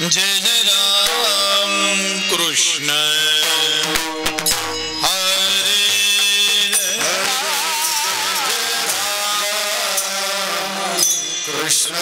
जय जय राम कृष्ण हरे कृष्ण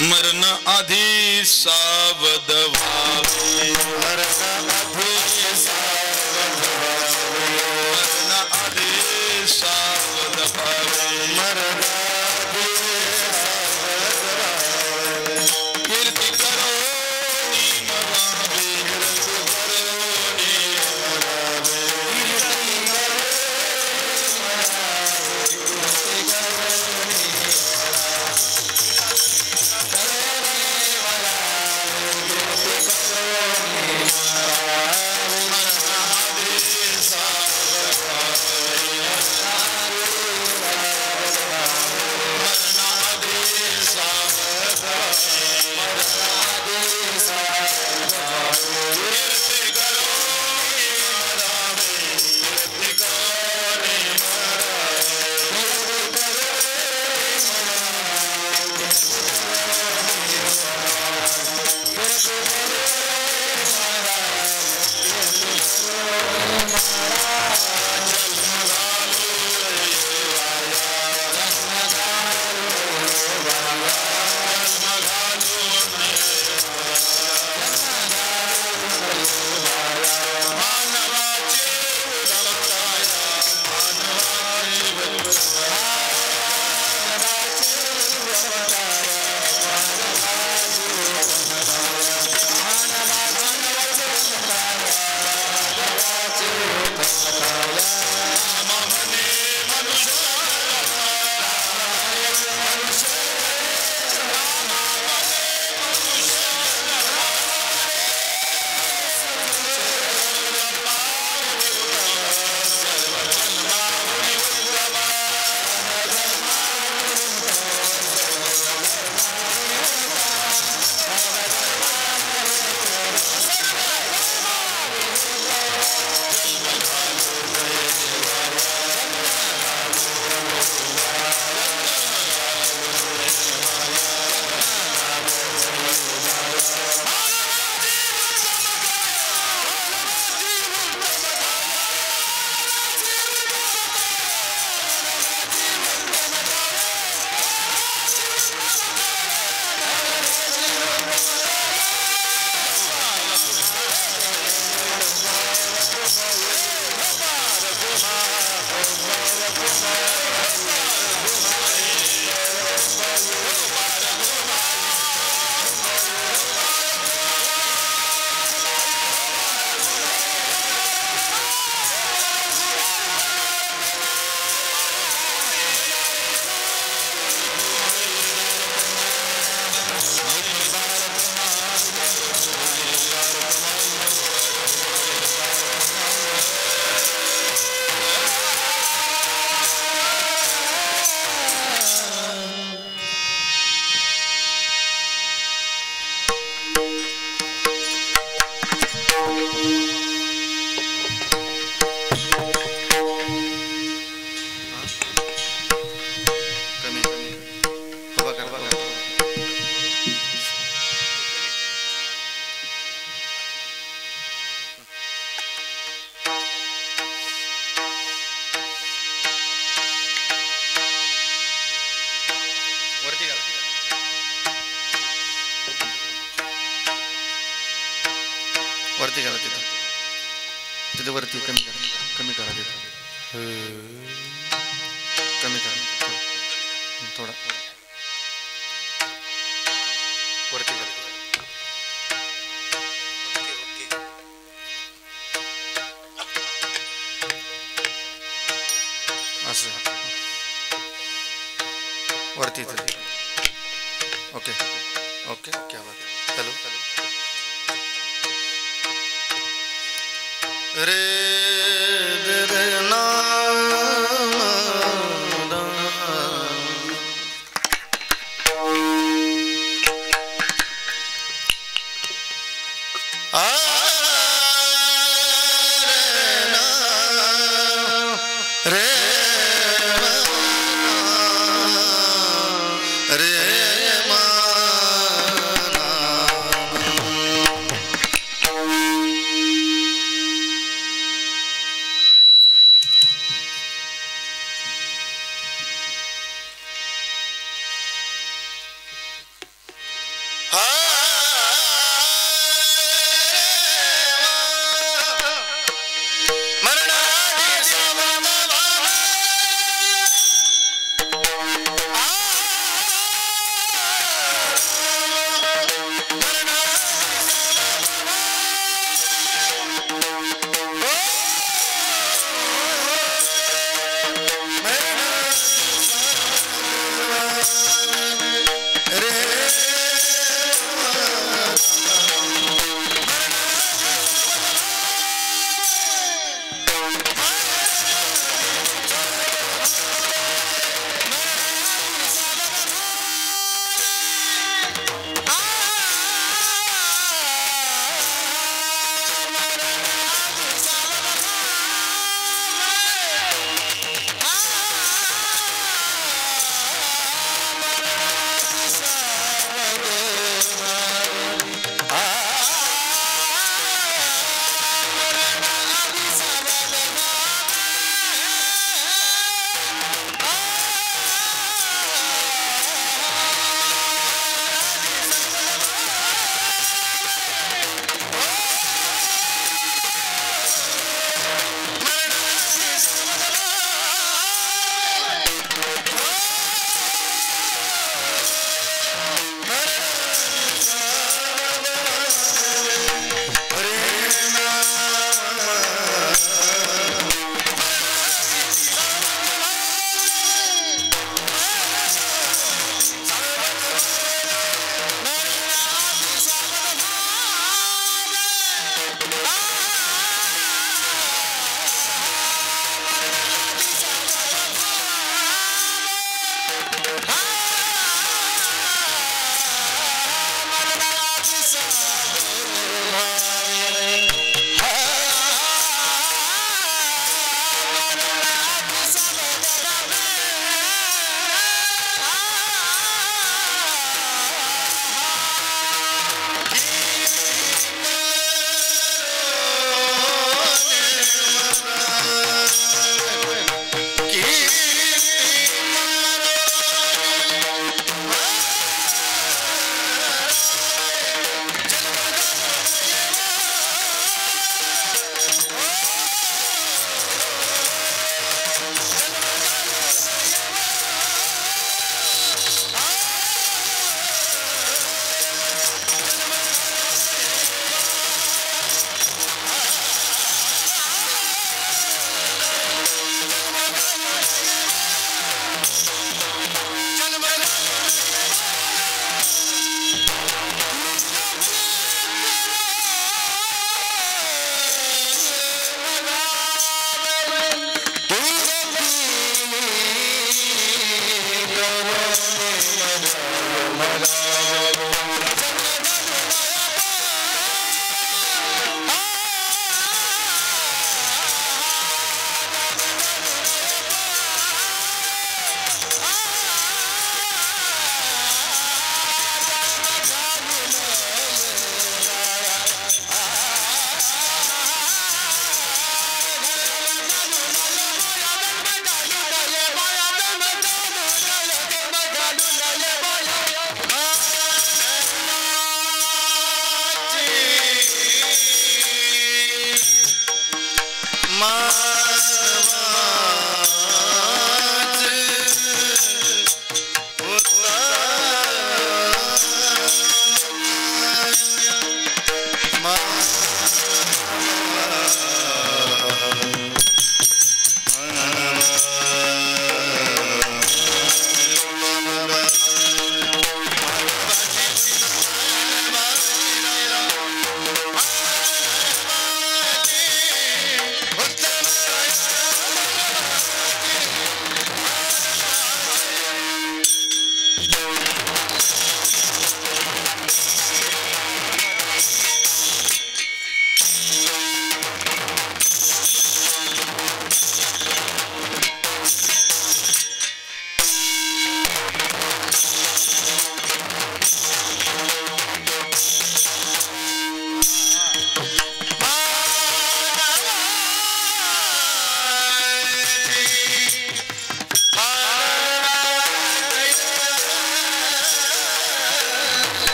मरण आधि सावध भावे, मरण आधि सावध भावे, मरण आधि सावध भावे, मरण आधि सावध भावे। कीर्ति करो मरावे, कीर्ति करो मरावे, कीर्ति करो वरती करा, तिथं तिथे वरती कमी करा, कमी करा, तिथं कमी करा थोडा वरती करा. असं वरती इथं. ओके ओके, क्या बात है. चलो रे रे ना उत्तम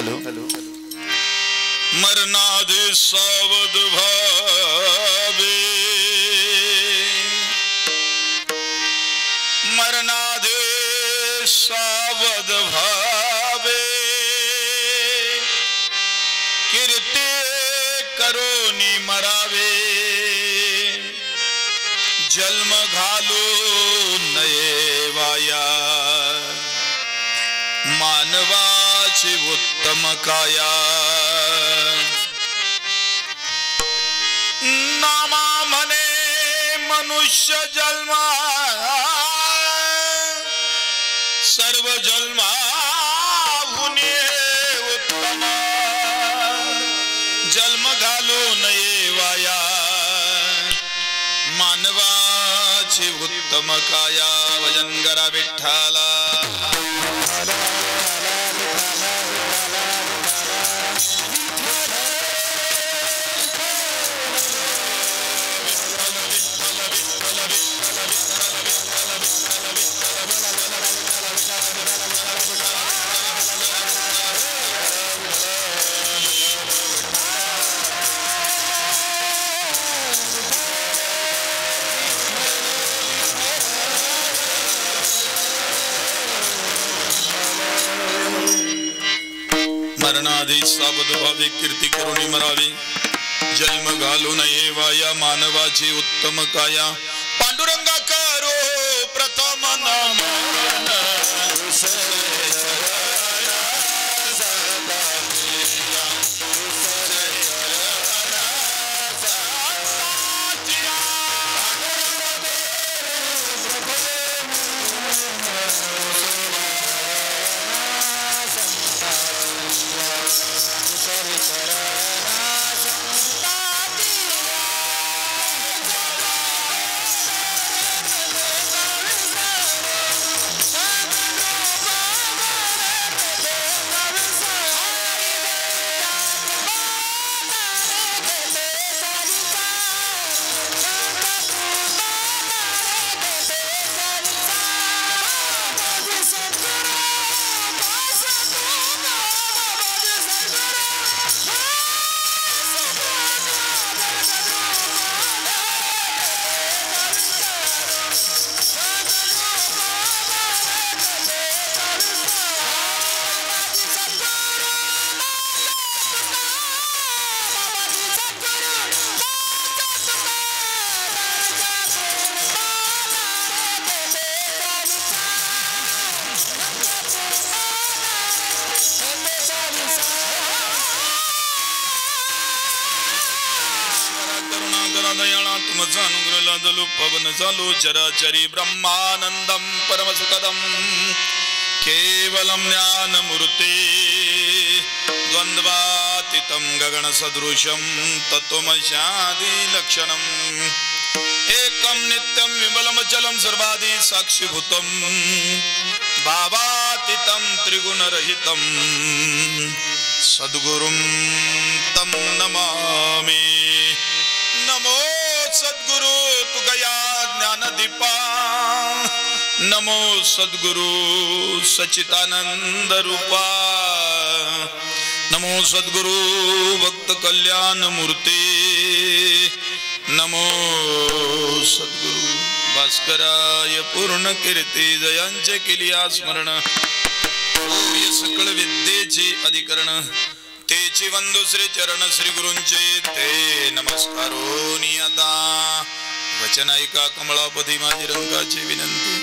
हॅलो मरणाधे सावध भावे मरणाधे सावध भावे कीर्ती करोनी मरावे जन्म घालो नये वाया मानवाची उत्तम काया नामा म्हणे मनुष्य जन्मा सर्व जन्मा हुने उत्तम जन्म घालो नये वाया मानवाची उत्तम काया भजन करा विठ्ठला मरणाधे सावध भावे कीर्ती करुणी मरावी जन्म घालू नये वाया मानवाची उत्तम काया पांडुरंगा करो प्रथम नमन पवन चालो चराचरी ब्रह्मानंदम परम सुखदम केवलम ज्ञान मूर्ति द्वंद्वातीतं गगन सदृशम तत्वमशादि लक्षणम एकम नित्यम विमलम चलम सर्वादि साक्षीभूतम भावातीतं त्रिगुण रहितम सद्गुरुं तम नमामि नमो सद्गुरु तुगया ज्ञान दीपा नमो सद्गुरु सच्चिदानंद रूपा नमो सद्गुरु भक्त कल्याण मूर्ति नमो सद्गुरु भास्कराय पूर्ण कीर्ती जयांचे केलिया स्मरण सकळ विद्येचे अधिकरण तेची वंदू श्री चरण श्री गुरूंचे ते नमस्कारो नियता वचन ऐका कमळापती माझी रंगाची विनंती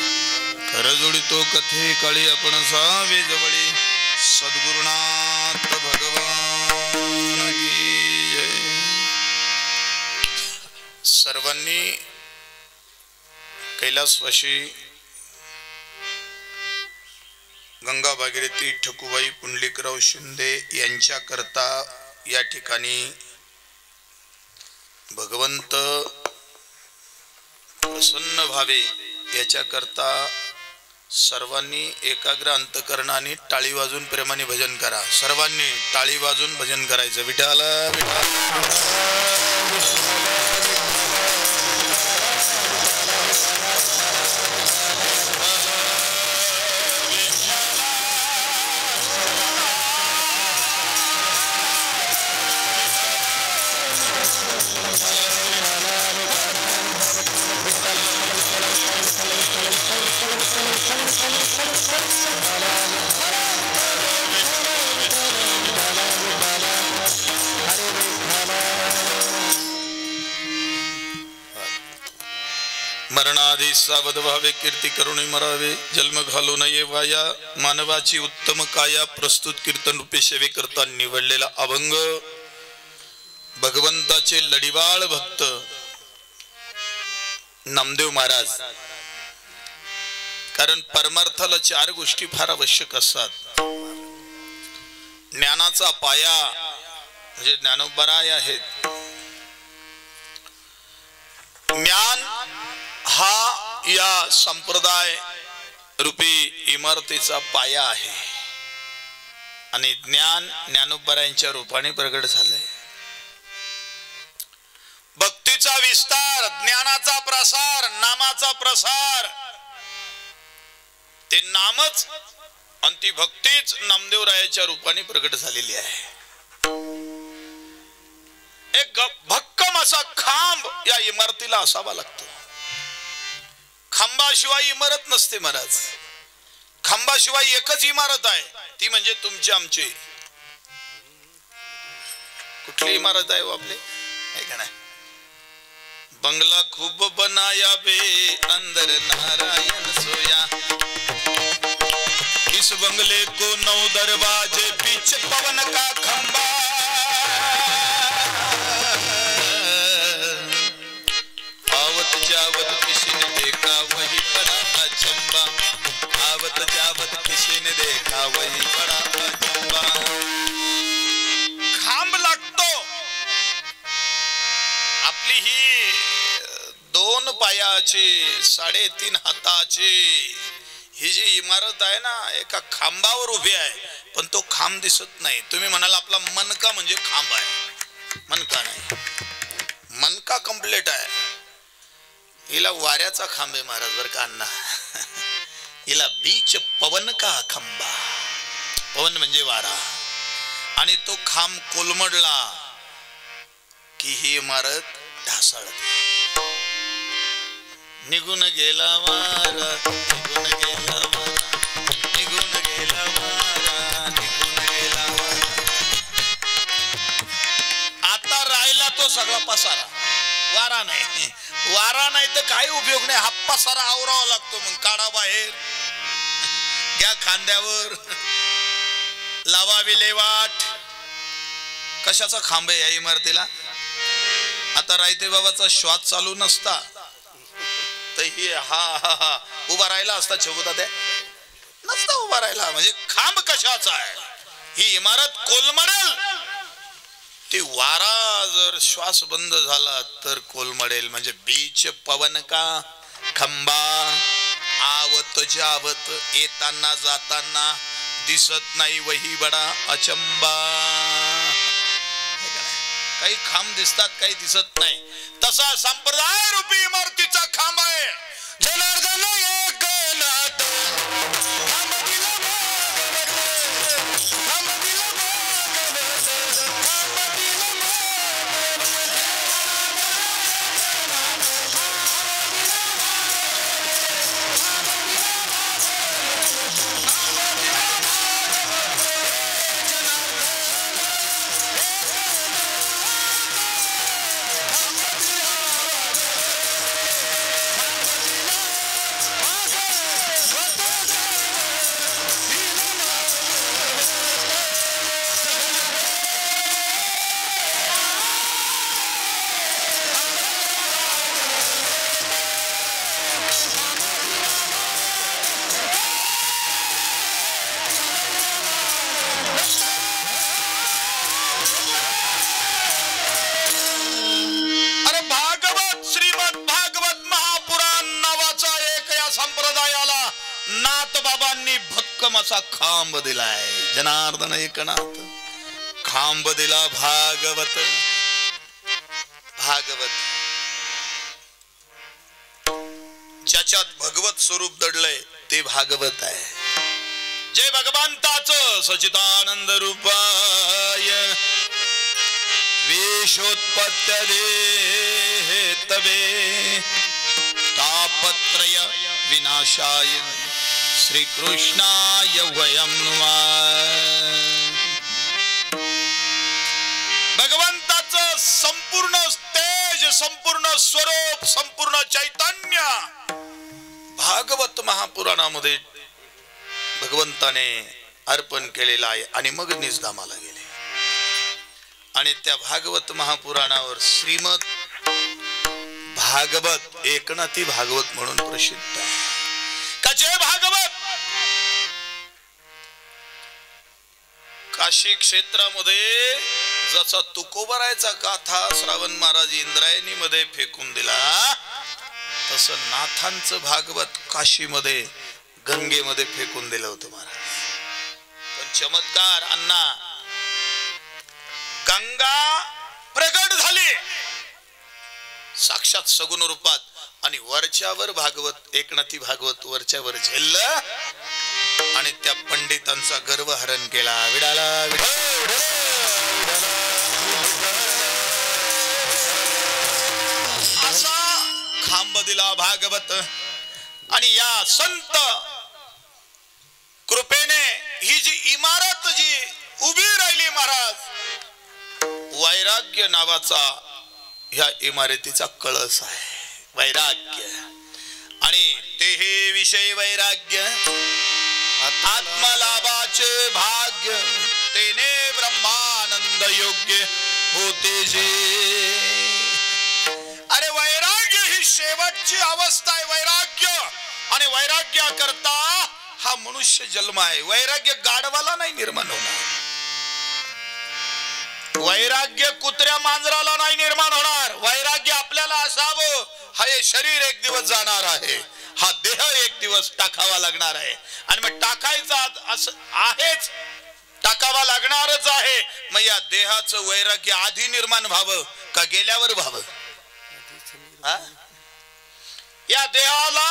खर जोडितो कथे काळी आपण सावे जवळी सद्गुरुनाथ भगवान की जय। सर्वांनी कैलासवासी गंगा भागीरथी ठकूबाई पुंडलिकराव शिंदे यांच्या करता या ठिकाणी भगवंत प्रसन्न व्हावे याच्या करता सर्वांनी एकाग्र अंतकरणाने टाळी वाजून प्रेमाने भजन करा। सर्वांनी टाळी वाजून भजन करायचं। विठ्ठल सावध व्हावे, कीर्ती करुणी मरावे, जन्म घालू नये वाया, मानवाची उत्तम काया, प्रस्तुत कीर्तन रूपे सेवे करता निवडलेला अभंग भगवंताचे लढीवाळ भक्त नामदेव महाराज. कारण परमार्थाला 4 गोष्टी फार आवश्यक असतात. ज्ञानाचा पाया म्हणजे ज्ञानोबराय आहेत. ज्ञान हा या संप्रदाय रूपी इमारतीचा पाया आहे आणि ज्ञान ज्ञानोबरायांच्या रूपाने प्रगट झालंय. भक्तीचा विस्तार, ज्ञानाचा प्रसार, नामाचा प्रसार, ते नामच आणि ती भक्तीच नामदेवरायाच्या रूपाने प्रगट झालेली आहे. एक भक्कम असा खांब या इमारतीला असावा लागतो. खांबाशिवाय इमारत नसते महाराज. खांबाशिवाय एकच इमारत आहे, ती म्हणजे तुमची आमची. कुठली इमारत आहे हो आपली? आहे का नाही? बंगला खूब बनाया बे अंदर नारायण सोया, इस बंगले को 9 दरवाजे, बीच पवन का खंबा, आवत जावत किसी ने देखा वही बड़ा अचंबा, आवत जावत किसी ने देखा वही बड़ा अचंबा. खांब लागतो. आपली ही 2 पायाची 3.5 हाताची ही जी इमारत आहे ना, एका खांबावर उभी आहे, पण तो खांब दिसत नाही. तुम्ही म्हणाल आपला मनका म्हणजे खांब आहे. मनका नाही, मनका कंप्लीट आहे. हिला वाऱ्याचा खांब आहे महाराज बर का अण्णा. हिला बीच पवन का खंबा, पवन म्हणजे वारा, आणि तो खांब कोलमडला की ही इमारत ढासळते. निघून गेला वारा, निघून गेला वारा, निघून गेला वारा, निघून गेला वारा. आता राहिला तो सगळा पसारा. वारा नाही, वारा नाही तर काही उपयोग नाही. हा पसारा आवरावा लागतो. मग काढा बाहेर, घ्या खांद्यावर, लावा विल्हेवाट. कशाचा खांब आहे या इमारतीला? आता रायते बाबाचा श्वास चालू नसता तर ही हा उभा राहिला असता. चौगुता ते नसता उभा राहिला. म्हणजे खांब कशाचा आहे? ही इमारत कोलमडेल. ती वारा जर श्वास बंद झाला तर कोलमडेल. म्हणजे बीच पवन का खंबा, आवत जावत, येताना जाताना दिसत नाही वही बडा अचंबा. काही खांब दिसतात, काही दिसत नाही. तसा संप्रदाय रूपी इमारतीचा खांब आहे. जनार्दन एक नाथ, खांब दिला भागवत, खांब दिला भागवत, खांब दिला असा खांब दिलाय. जनार्दन एकनाथ खांब दिला भागवत. भागवत ज्याच्यात भगवत स्वरूप दडलंय ते भागवत आहे. जय भगवंताचं सचिदानंद रूपाय, वेशोत्पत्त्य तवे, तापत्रय विनाशाय श्री कृष्णाय वयं नमः. भगवंताचं संपूर्ण तेज, संपूर्ण स्वरूप, संपूर्ण चैतन्य भागवत महापुराणामध्ये भगवंताने अर्पण केलेला आहे आणि मग निजधामाला गेले आणि त्या भागवत महापुराणावर श्रीमद भागवत एकनाथी भागवत म्हणून प्रसिद्ध आहे. का जे भागवत काशी क्षेत्रामध्ये जसा तुकोबरायचा काथा श्रावण महाराज इंद्रायणी मध्ये फेकून दिला तसं नाथांचं भागवत काशीमध्ये गंगेमध्ये फेकून दिलं होतं महाराज. पण चमत्कार अण्णा गंगा प्रगट झाली साक्षात सगुण रूपात आणि वरच्यावर भागवत एकनाथी भागवत वरच्यावर झेललं आणि त्या पंडितांचा गर्व हरण केला. विडाला असा खांब दिला भागवत. आणि या संत कृपेने ही जी इमारत जी उभी राहिली महाराज, वैराग्य नावाचा ह्या इमारतीचा कळस आहे. वैराग्य आणि ते हे विषय वैराग्य आत्मलाभाचे भाग्य तेने ब्रह्मानंद योग्य होते जे. अरे वैराग्य ही शेवटची अवस्था आहे. वैराग्य आणि वैराग्य करता हा मनुष्य जन्म आहे. वैराग्य गाढवाला नाही निर्माण होणार. वैराग्य कुत्र्या मांजराला नाही निर्माण होणार. वैराग्य आपल्याला असावं. हा हे शरीर एक दिवस जाणार आहे. हा देह एक दिवस टाकावा लागणार आहे आणि मग टाकायचा असं आहेच, टाकावा लागणारच आहे. मग या देहाचं वैराग्य आधी निर्माण व्हावं का गेल्यावर व्हावं? या देहाला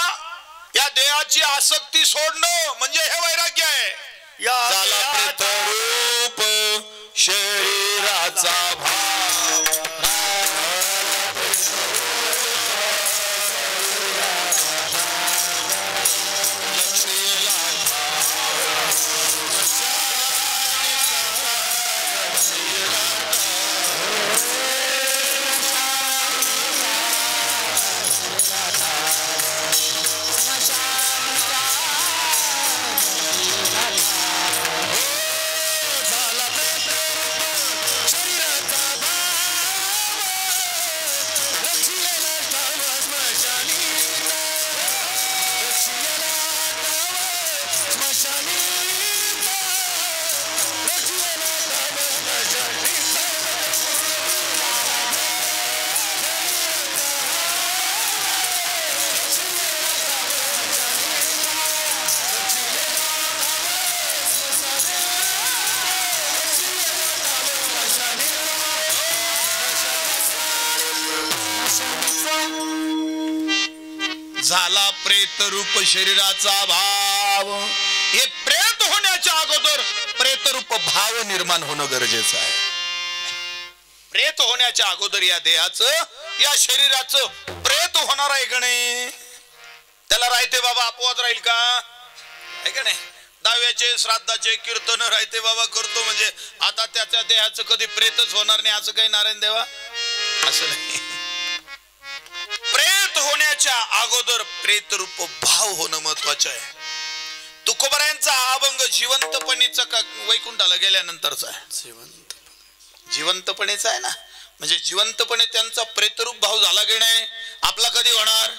या देहाची आसक्ती सोडणं म्हणजे हे वैराग्य आहे. झाला प्रेतरूप शरीराचा भाव झाला प्रेत रूप शरीराचा भाव. हे प्रेत होण्याच्या अगोदर प्रेत रूप भाव निर्माण होणं गरजेचं आहे. प्रेत होण्याच्या अगोदर या देहाचं या शरीराचं प्रेत होणार आहे का नाही? त्याला राहते बाबा अपवाद राहील का? आहे का नाही? दाव्याचे श्राद्धाचे कीर्तन राहते बाबा करतो म्हणजे आता त्याच्या देहाचं कधी प्रेतच होणार नाही असं काही नारायण देवा? असं नाही. प्रेत होण्याच्या अगोदर प्रेत रूप भाव होणं महत्वाचं आहे. तुकोबरायांचा अभंग जिवंतपणीचा का वैकुंठाला गेल्यानंतरचा आहे? जिवंतपणीचा आहे ना. म्हणजे जिवंतपणे त्यांचा प्रेतरूप भाव झाला की नाही? आपला कधी होणार?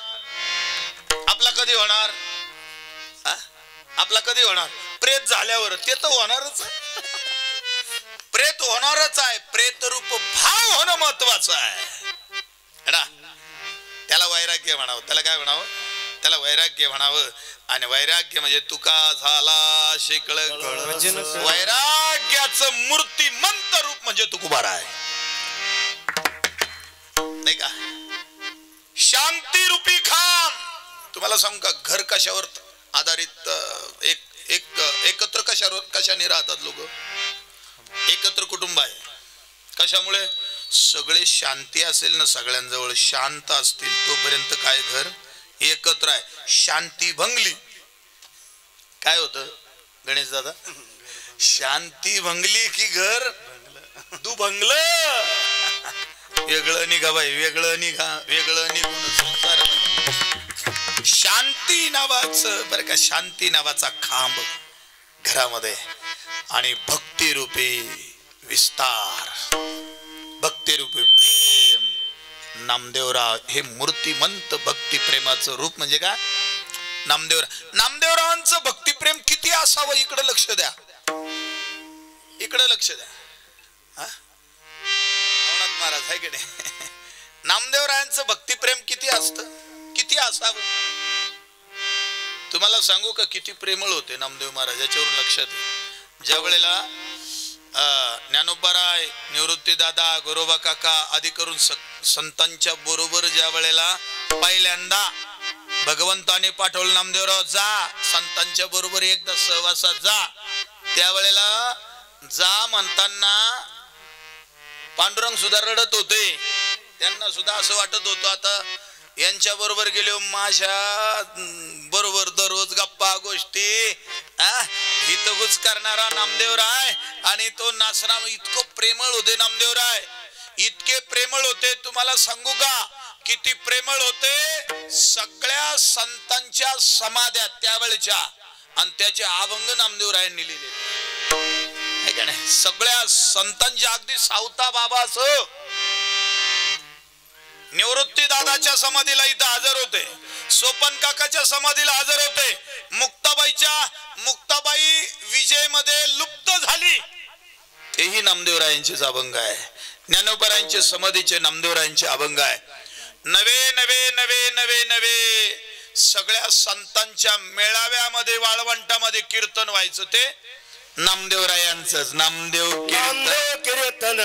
आपला कधी होणार? आपला कधी होणार? प्रेत झाल्यावर. ते तर होणारच आहे. प्रेत होणारच आहे. प्रेतरूप भाव होणं महत्वाचं आहे ना. त्याला वैराग्य म्हणावं. त्याला काय म्हणावं? त्याला वैराग्य म्हणावं. आणि वैराग्य म्हणजे तुका झाला शेकळ वैराग्याचं मूर्तिमंत रूप म्हणजे तुकोबारा आहे नाही का? शांती रूपी खांब. तुम्हाला सांगू का घर कशावर आधारित? एकत्र कशाने राहतात लोक? एकत्र कुटुंब आहे. कशामुळे? सगळे शांती असेल ना, सगळ्यांजवळ शांत असतील तोपर्यंत काय घर एकत्र आहे. शांती भंगली काय होतं गणेश दादा? शांती भंगली की घर दुभंगलं. वेगळं निघा बाई, वेगळं निघा, वेगळं निघून संसार. शांती नावाचं बरं का, शांती नावाचा खांब घरामध्ये आणि भक्ती रूपी विस्तार, भक्ती रूपी प्रेम. नामदेवराव हे मूर्तिमंत भक्ती प्रेमाचं रूप. म्हणजे काय? नामदेवरावांचं भक्ती प्रेम किती असावं इकडे लक्ष द्या, इकडे लक्ष द्या. महाराज आहे की नाही? नामदेवरायांचं भक्ती प्रेम किती असतं, किती असावं. तुम्हाला सांगू का किती प्रेमळ होते नामदेव महाराज, याच्यावरून लक्षात येईल. ज्या वेळेला ज्ञानोबाराय, निवृत्ती दादा, गोरोबा काका आदी करून संतांच्या बरोबर ज्या वेळेला पहिल्यांदा भगवंताने पाठवलं, नामदेवराव जा संतांच्या बरोबर एकदा सहवासात जा, त्यावेळेला जा म्हणताना पांडुरंग सुद्धा रडत होते. त्यांना सुद्धा असं वाटत होतं आता यांच्या बरोबर गेले माझ्या बरोबर दररोज गप्पा गोष्टी हितगुज करणारा नामदेवराय. आणि तो नासराम इतकं प्रेमळ होते नामदेवराय, इतके प्रेमळ होते. तुम्हाला सांगू का किती प्रेमळ होते. सगळ्या संतांच्या समाध्या त्यावेळच्या आणि त्याचे अभंग नामदेवरायांनी लिहिले. सगळ्या संतांच्या, अगदी सावता बाबा असो निवृत्ती दादाच्या समाधीला इथं हजर होते, सोपन काकाच्या समाधीला हजर होते, मुक्ताबाई विजय मध्ये लुप्त झाली तेही नामदेवरायांचेच अभंग आहे. ज्ञानोबरायांचे समाधीचे नामदेवरायांचे अभंग आहे. नवे नवे नवे नवे नवे सगळ्या संतांच्या मेळाव्यामध्ये वाळवंटामध्ये कीर्तन व्हायचं ते नामदेवरायांचंच. नामदेव कीर्तन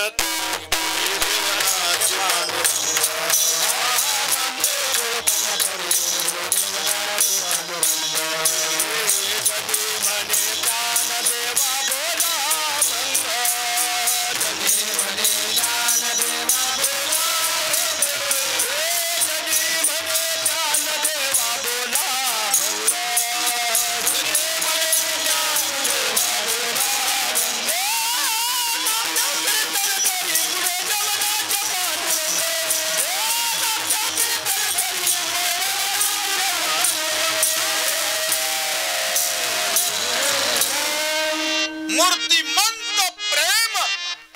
मूर्तिमंत प्रेम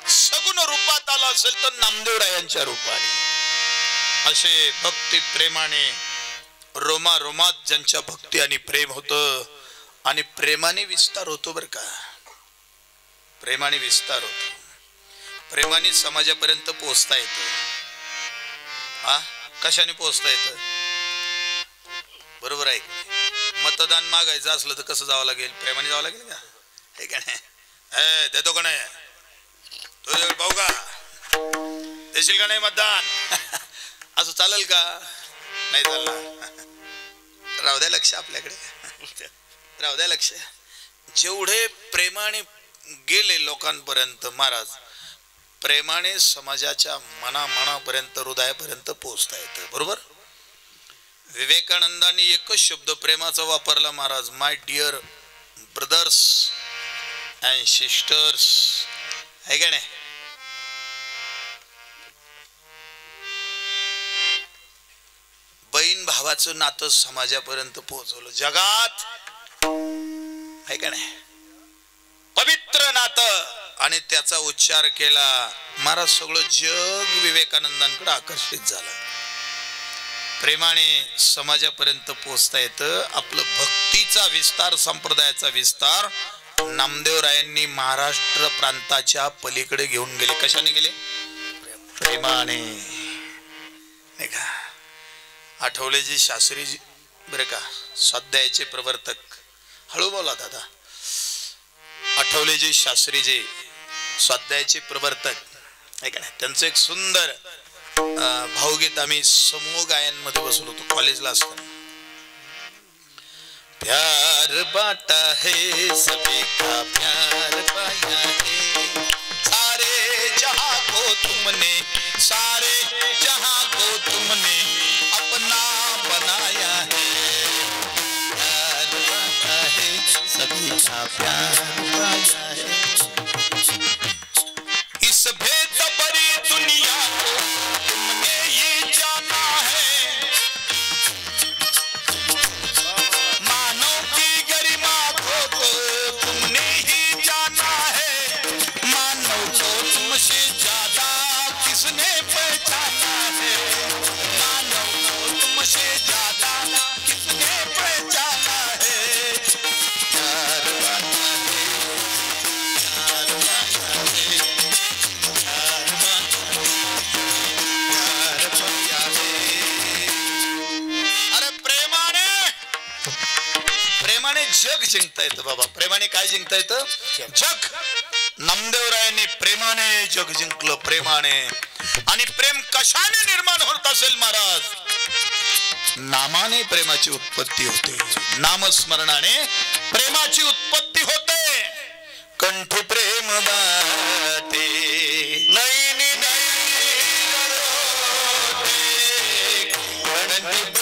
सगुण रूपात आला असेल तर नामदेवरायांच्या रूपाने. असे भक्ती प्रेमाने रोमारोमात ज्यांच्या भक्ती आणि प्रेम होतं आणि प्रेमाने विस्तार होतो बर का, प्रेमाने विस्तार होतो, प्रेमाने समाजापर्यंत पोहोचता येतं. कशाने पोहोचता येतं? बरोबर आहे. मतदान मागायचं असलं तर कसं जावं लागेल? प्रेमाने जावं लागेल का? हे का नाही? देतो का नाही? तो भाऊ का देशील का नाही मतदान? असं चालेल का? नाही चालणार. राहू द्या लक्ष आपल्याकडे, राहू द्या लक्ष. जेवढे प्रेमाने गेले लोकांपर्यंत महाराज, प्रेमाने समाजाच्या मनापर्यंत हृदयापर्यंत पोहोचता येतं. बरोबर. विवेकानंदांनी एकच शब्द प्रेमाचा वापरला महाराज, my dear brothers and sisters. है का नाही? बहीण भावाचं नातं समाजापर्यंत पोहोचवलं जगात. है का नाही? पवित्र नातं. आणि त्याचा उच्चार केला महाराज, सगळं जग विवेकानंदांकडे आकर्षित झालं. प्रेमाने समाजापर्यंत पोहोचता येतं. आपलं भक्तीचा विस्तार, संप्रदायाचा विस्तार नामदेवरायांनी महाराष्ट्र प्रांताच्या पलीकडे घेऊन गेले. कशाने गेले? प्रेमाने. नाही का? आठवलेजी शास्त्रीजी बरे का, स्वाध्यायाचे प्रवर्तक. हळू बोला दादा. आठवलेजी शास्त्रीजी स्वाध्यायाचे प्रवर्तक आहे का नाही? त्यांचं एक सुंदर भावगीत आम्ही समूह गायनमध्ये बसलो होतो कॉलेजला असताना. प्यार बांटा है सभी का प्यार पाया है, सारे जहां को तुमने, सारे जहां को तुमने अपना बनाया है. प्यार बांटा है सभी का प्यार पाया है, इस भेद भरी दुनिया को तुमने ये जाना है. जिंकता येतं बाबा, प्रेमाने काय जिंकता येतं? जग. नामदेवरायांनी प्रेमाने जग जिंकलं, प्रेमाने. आणि प्रेम कशाने निर्माण होत असेल महाराज? नामाने प्रेमाची उत्पत्ती होते, नामस्मरणाने प्रेमाची उत्पत्ती होते. कंठी प्रेम बाटे नैनी नैनी कंठी प्रेम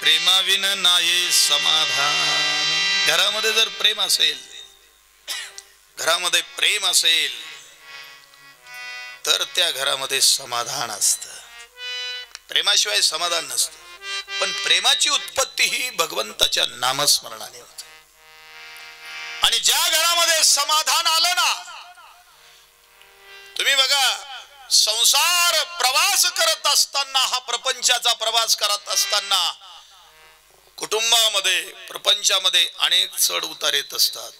प्रेमाविन नाये समाधान. घरामध्ये जर प्रेम असेल, घरामध्ये प्रेम असेल तर त्या घरामध्ये समाधान असतं. प्रेमाशिवाय समाधान नसतं. पण प्रेमाची उत्पत्ती ही भगवंताच्या नामस्मरणाने होते. आणि ज्या घरामध्ये समाधान आलं ना, तुम्ही बघा, संसार प्रवास करत असताना, हा प्रपंचाचा प्रवास करत असताना कुटुंबामध्ये, प्रपंचामध्ये अनेक चढ उतार येत असतात.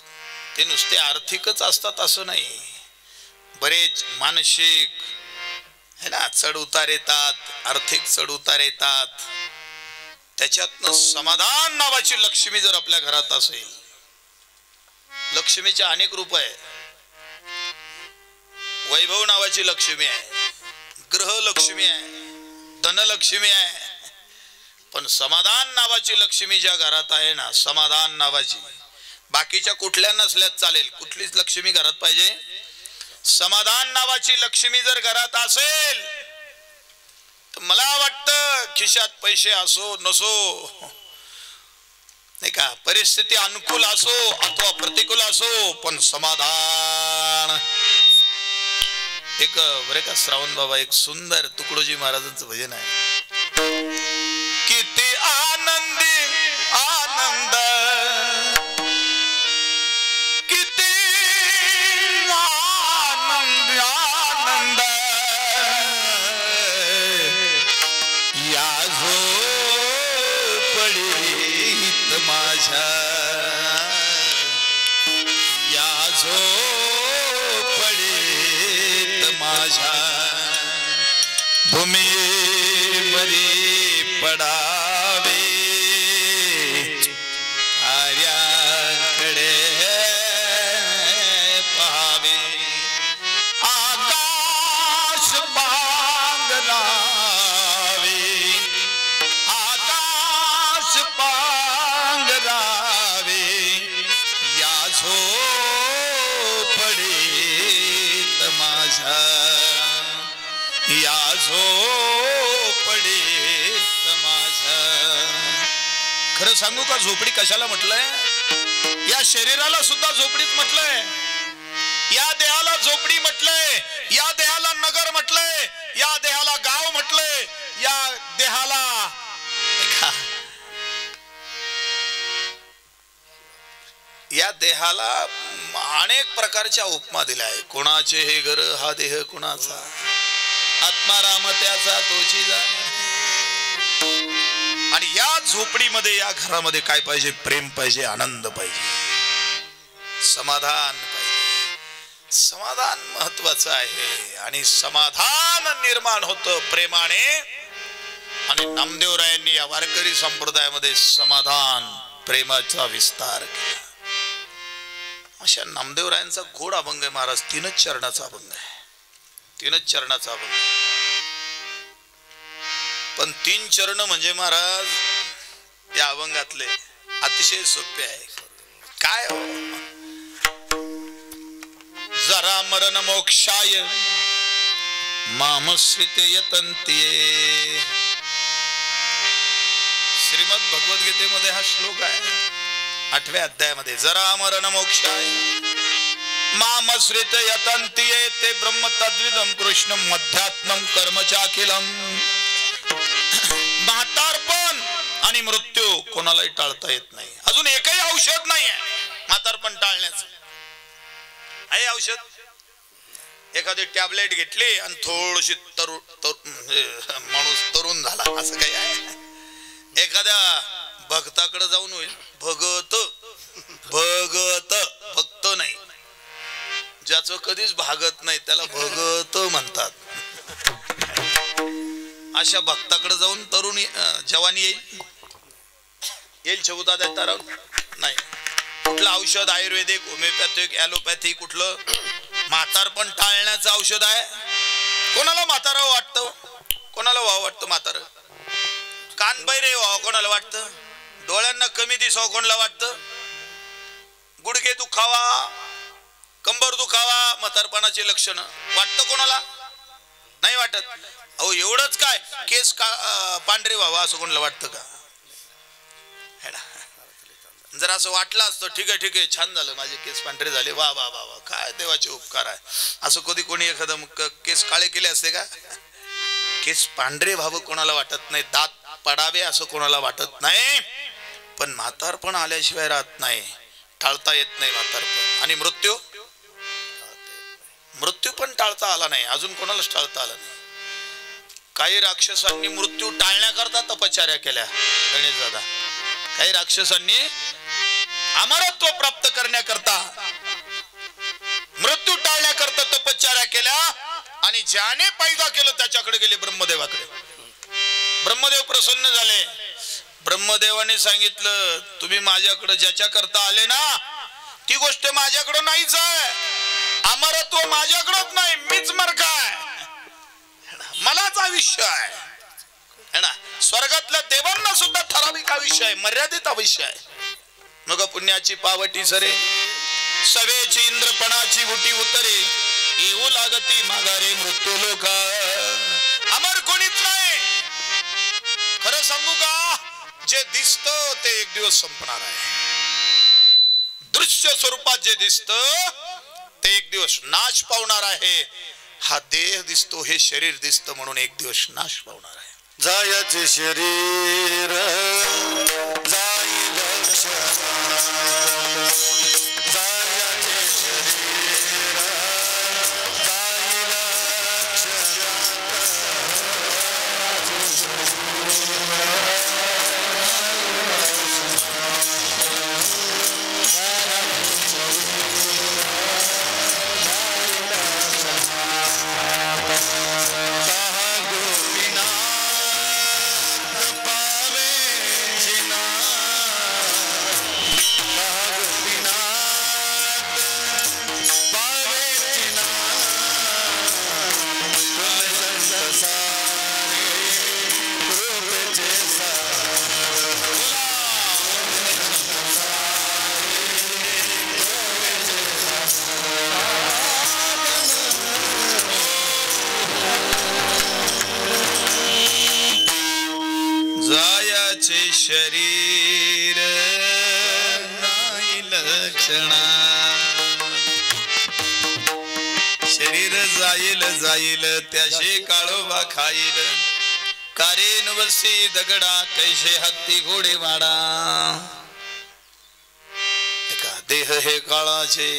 ते नुसते आर्थिकच असतात असं नाही, बरेच मानसिक है ना चढ उतार येतात, आर्थिक चढ उतार येतात. त्याच्यातनं समाधान नावाची लक्ष्मी जर आपल्या घरात असेल, लक्ष्मीचे अनेक रूप आहे. वैभव नावाची लक्ष्मी आहे, ग्रह लक्ष्मी आहे, धनलक्ष्मी आहे. पण समाधान नावाची लक्ष्मी ज्या घरात आहे ना, समाधान नावाची, बाकीच्या कुठल्या नसल्यात चालेल, कुठलीच लक्ष्मी घरात पाहिजे. समाधान नावाची लक्ष्मी जर घरात असेल तर मला वाटतं खिशात पैसे असो नसो, नाही का, परिस्थिती अनुकूल असो अथवा प्रतिकूल असो, पण समाधान. एक बरे का श्रावण बाबा, एक सुंदर तुकडोजी महाराजांचं भजन आहे. किती आनंदी आनंद, किती आनंद आनंद, या झोपडीत माझ्या, या झोपडीत माझ्या, भूमीवरी पडावे आर्याकडे पाहावे, आकाश पांघरावे, आकाश पांघरावे, या झोपडीत माझ्या, या झोपडीत माझ्या. खरं सांगू का, झोपडी कशाला म्हटलंय? या शरीराला सुद्धा झोपडीत म्हटलंय, या देहाला झोपडी म्हटलंय, या देहाला नगर म्हटलंय, या देहाला गाव म्हटलंय, या देहाला या देहाला अनेक प्रकारच्या उपमा दिल्या आहे. कोणाचे हे घर, हा देह कुणाचा, आत्माराम त्याचा तोची जाणे. आणि या झोपडीमध्ये, या घरामध्ये काय पाहिजे? प्रेम पाहिजे, आनंद पाहिजे, समाधान पाहिजे. समाधान महत्वाचं आहे. आणि समाधान निर्माण होतं प्रेमाने. आणि नामदेवरायांनी या वारकरी संप्रदायामध्ये समाधान प्रेमाचा विस्तार केला. अशा नामदेवरायांचा गोड अभंग आहे महाराज. 3च चरणाचा अभंग आहे, 3च चरणाचा अभंग. पण 3 चरण म्हणजे महाराज या अभंगातले अतिशय सोपे आहे. काय जरा मरण मोक्षाय मामस्विते यतंतिये. श्रीमद भगवद्गीतेमध्ये हा श्लोक आहे 8व्या अध्यायामध्ये. जरा मरण मोक्षाय मामस्वित यतंतिये ते ब्रह्म तद्विदम कृष्ण मध्यात्मम कर्मचाखिलम. म्हातारपण आणि मृत्यू कोणालाही टाळता येत नाही. अजून एकही औषध नाही आहे म्हातारपण टाळण्याचं. आहे औषध? एखादी टॅबलेट घेतली आणि थोडीशी माणूस तरुण झाला असं काही आहे? एखाद्या भक्ताकडे जाऊन होईल? भगत भगत भक्त नाही, ज्याचं कधीच भागत नाही त्याला भगत म्हणतात. अशा भक्ताकडे जाऊन तरुण जवानी येईल? येईल चबुता देता नाही. कुठलं औषध? आयुर्वेदिक, होमिओपॅथिक, ॲलोपॅथी, कुठलं? म्हातारपण टाळण्याचं औषध आहे. कोणाला म्हातारा वाटतं? कोणाला व्हावं वाटतं म्हातारं? कान बैरे व्हावं कोणाला वाटतं? डोळ्यांना कमी दिसावं कोणाला वाटतं? गुडघे दुखावा, कंबर दुखावा म्हातारपणाचे लक्षण वाटतं कोणाला? नाही वाटत. अहो एवढंच काय, केस पांढरे व्हावा असं कोणाला वाटतं का? जर असं वाटलं असतं ठीक आहे ठीक आहे छान झालं माझे केस पांढरे झाले, वा वा वा वा काय देवाचे उपकार आहे, असं कधी कोणी एखादं केस काळे केले असते का? केस पांढरे व्हावं कोणाला वाटत नाही, दात पडावे असं कोणाला वाटत नाही. पण म्हातारपण आल्याशिवाय राहत नाही, टाळता येत नाही म्हातारपण. आणि मृत्यू? मृत्यू पण टाळता आला नाही, अजून कोणालाच टाळता आला नाही. काही राक्षसांनी मृत्यू टाळण्याकरता तपश्चर्या केल्या गणेश दादा. काही राक्षसांनी अमरत्व प्राप्त करण्याकरता, मृत्यू टाळण्याकरता तपश्चर्या केल्या. आणि ज्याने पैदा केलं त्याच्याकडे गेले, ब्रह्मदेवाकडे. ब्रह्मदेव प्रसन्न झाले. ब्रह्मदेवाने सांगितलं तुम्ही माझ्याकडे ज्याच्या करता आले ना ती गोष्ट माझ्याकडे नाहीच आहे. अमरत्व माझ्याकडेच नाही, मीच मरका आहे, मलाच आयुष्य आहे ना. स्वर्गातल्या देवांना सुद्धा ठराविक आयुष्य आहे, मर्यादित आयुष्य आहे. मग पुण्याची पावटी सरे, सवेची इंद्रपणाची उटी उतरे, येऊ लागती माघारे मृत्यू लोक. अमर कोणीच नाही. खरं सांगू का, जे दिसत ते एक दिवस संपणार आहे. दृश्य स्वरूपात जे दिसत ते एक दिवस नाश पावणार आहे. हा देह दिसतो, हे शरीर दिसतं म्हणून एक दिवस नाश पावणार आहे. जायचे शरीर जाईल शरीर नाही लक्षणा. शरीर जाईल जाईल त्याशी काळोबा खाईल. कारेन वसी दगडा कैसे हत्ती घोडे वाडा. देह हे काळाचे,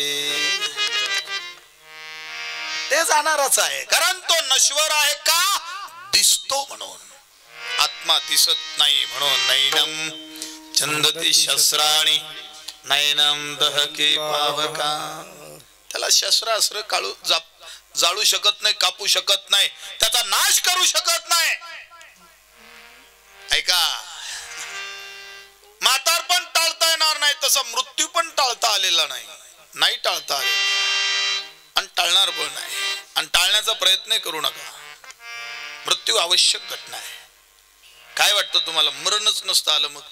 ते जाणारच आहे. कारण तो नश्वर आहे का? दिसतो म्हणून. आत्मा दिसत नाही म्हणून. नैनम चंदती शस्त्राणी नैनम दहके पावका. त्याला शस्त्रास्त्र जाळू शकत नाही, कापू शकत नाही, त्याचा नाश करू शकत नाही. ऐका, म्हातारपण टाळता येणार नाही, तसा मृत्यू पण टाळता आलेला नाही. नाही टाळता आले आणि टाळणार पण नाही आणि टाळण्याचा प्रयत्न करू नका. मृत्यू आवश्यक घटना आहे. काय वाटतं तुम्हाला? मरणच नसतं आलं मग?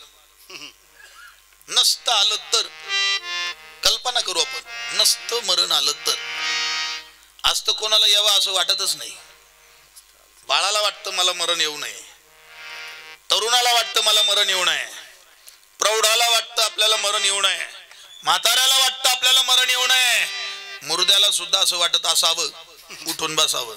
नसतं आलं तर कल्पना करू आपण, नसतं मरण आलं तर. आज तर कोणाला यावं असं वाटतच नाही. बाळाला वाटतं मला मरण येऊ नये, तरुणाला वाटतं मला मरण येऊ नये, प्रौढाला वाटतं आपल्याला मरण येऊ नये, म्हाताऱ्याला वाटतं आपल्याला मरण येऊ नये, मुर्द्याला सुद्धा असं वाटत असावं उठून बसावं.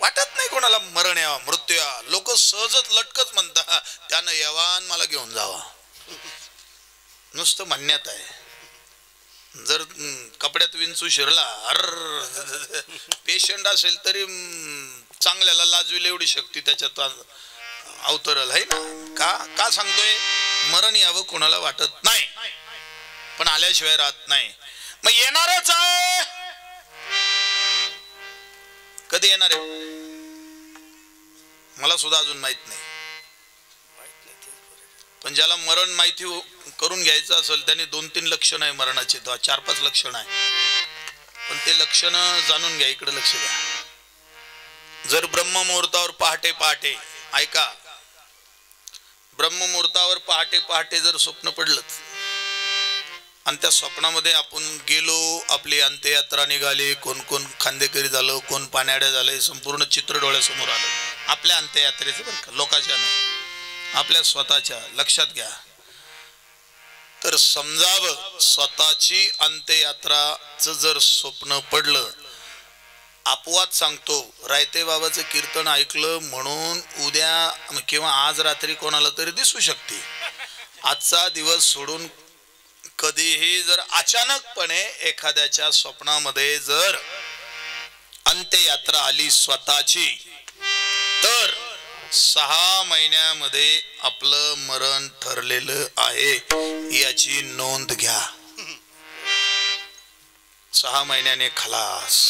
वाटत नाही कोणाला मरण यावा, मृत्यू यावा. लोक सहजच लटकच म्हणतात त्यानं यावा मला घेऊन जावा. नुसतं म्हणण्यात आहे. जर कपड्यात विंचू शिरला अर पेशंट असेल तरी चांगल्याला लाजविल एवढी शक्ती त्याच्यात अवतरल आहे ना. का सांगतोय? मरण यावं कोणाला वाटत नाही, पण आल्याशिवाय राहत नाही. मग येणारच आहे. कधी येणार आहे मला सुद्धा अजून माहित नाही. पण ज्याला मरण माहिती करून घ्यायचं असेल त्याने 2-3 लक्षण आहे मरणाची, 4-5 लक्षण आहे. पण ते लक्षण जाणून घ्या. इकडे लक्ष द्या. जर ब्रह्ममुहूर्तावर पहाटे ऐका, ब्रह्ममुहूर्तावर पहाटे जर स्वप्न पडलं आणि त्या स्वप्नामध्ये आपण गेलो, आपली अंत्ययात्रा निघाली, कोण खांदेकरी झालं, कोण पाण्याड्या झाले, संपूर्ण चित्र डोळ्यासमोर आलं. आपल्या अंत्ययात्रेचं बरं का, लोकांच्या नाही, आपल्या स्वतःच्या. लक्षात घ्या. तर समजावं, स्वतःची अंत्ययात्राचं जर स्वप्न पडलं, अपवाद सांगतो, रायते बाबाचं कीर्तन ऐकलं म्हणून उद्या किंवा आज रात्री कोणाला तरी दिसू शकते. आजचा दिवस सोडून कधीही जर अचानकपणे एखाद्याच्या स्वप्नामध्ये जर अंत्ययात्रा आली स्वतःची, तर 6 महिन्यामध्ये आपलं मरण ठरलेलं आहे याची नोंद घ्या. 6 महिन्याने खलास.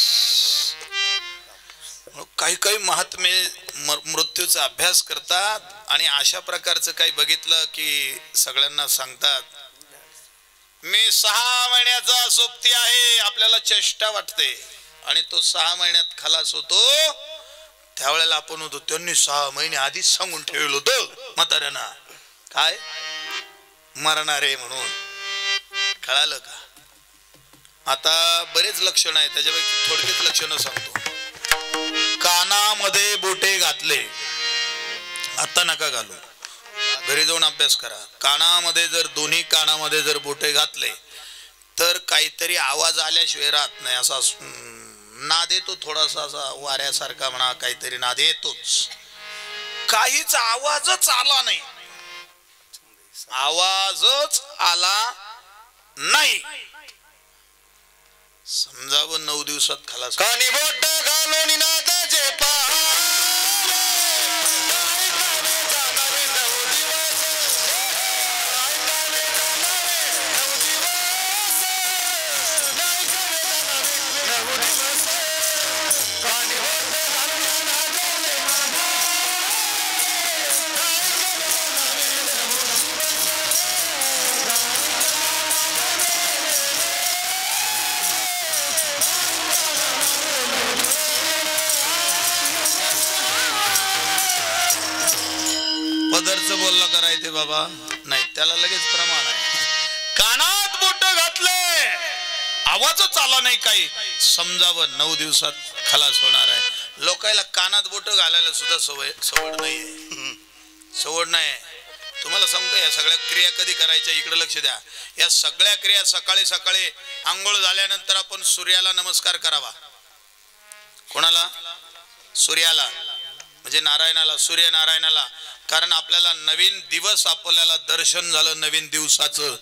काही महात्मे मृत्यूचा अभ्यास करतात आणि अशा प्रकारचं काही बघितलं की सगळ्यांना सांगतात मी 6 महिन्याचा सोबती आहे. आपल्याला चेष्टा वाटते आणि तो 6 महिन्यात खलास होतो. त्यावेळेला आपण होतो त्यांनी 6 महिने आधीच सांगून ठेवलं होतं म्हाताऱ्यांना काय मरणार आहे म्हणून. कळालं का? आता बरेच लक्षण आहे, त्याच्यापैकी थोडक्यात लक्षणं सांगतो. कानामध्ये बोटे घातले, आता नका घालू, घरी जाऊन अभ्यास करा. कानामध्ये जर दोन्ही कानामध्ये जर बोटे घातले तर काहीतरी आवाज आल्याशिवाय राहत नाही. असा नाद येतो, थोडासा असा वाऱ्यासारखा म्हणा, काहीतरी नाद येतोच. काहीच आवाजच आला नाही, आवाजच आला नाही, समजावं 9 दिवसात खलास. कानी बोट घालून नादाचे पदरचं बोलला करायचे बाबा नाही, त्याला लगेच प्रमाण आहे. कानात बोट घातले, आवाजच आला नाही, काही समजावं 9 दिवसात खलास होणार आहे. लोकांना कानात बोट घालायला सुद्धा सवड नाहीये, सवड नाही. तुम्हाला सांगतो या सगळ्या क्रिया कधी करायच्या, इकडे लक्ष द्या. या सगळ्या क्रिया सकाळी सकाळी आंघोळ झाल्यानंतर आपण सूर्याला नमस्कार करावा. कोणाला? सूर्याला, म्हणजे नारायणाला, सूर्यनारायणाला. कारण आपल्याला नवीन दिवस, आपल्याला दर्शन झालं नवीन दिवसाचं,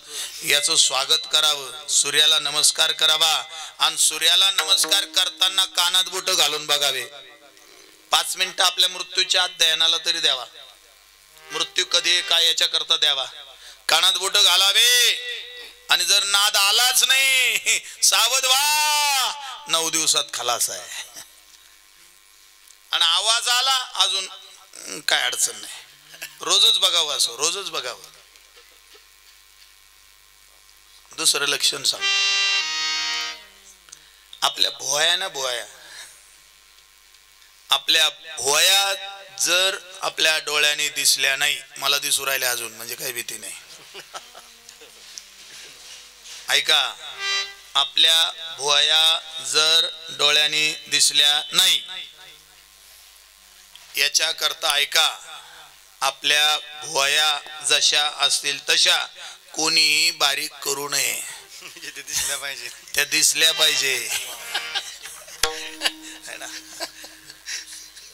याचं स्वागत करावं. सूर्याला नमस्कार करावा आणि सूर्याला नमस्कार करताना कानात बोट घालून बघावे. 5 मिनिटं आपल्या मृत्यूच्या आत ध्यानाला तरी द्यावा. मृत्यू कधी काय याच्या करता द्यावा. कानात बोट घालावे आणि जर नाद आलाच नाही, सावध व्हा, 9 दिवसात खलास आहे. आणि आवाज आला अजून काय अडचण नाही, रोजच बघावं, असं रोजच बघावं. दुसरं लक्षण सांग. आपल्या भुवया आपल्या भुवया जर आपल्या डोळ्याने दिसल्या नाही, मला दिसू राहिल्या अजून, म्हणजे काही भीती नाही. ऐका, आपल्या भुवया जर डोळ्याने दिसल्या नाही, याच्या करता ऐका, आपल्या भुवया जशा असतील तशा कोणीही बारीक करू नये. दिसल्या पाहिजे, त्या दिसल्या पाहिजे.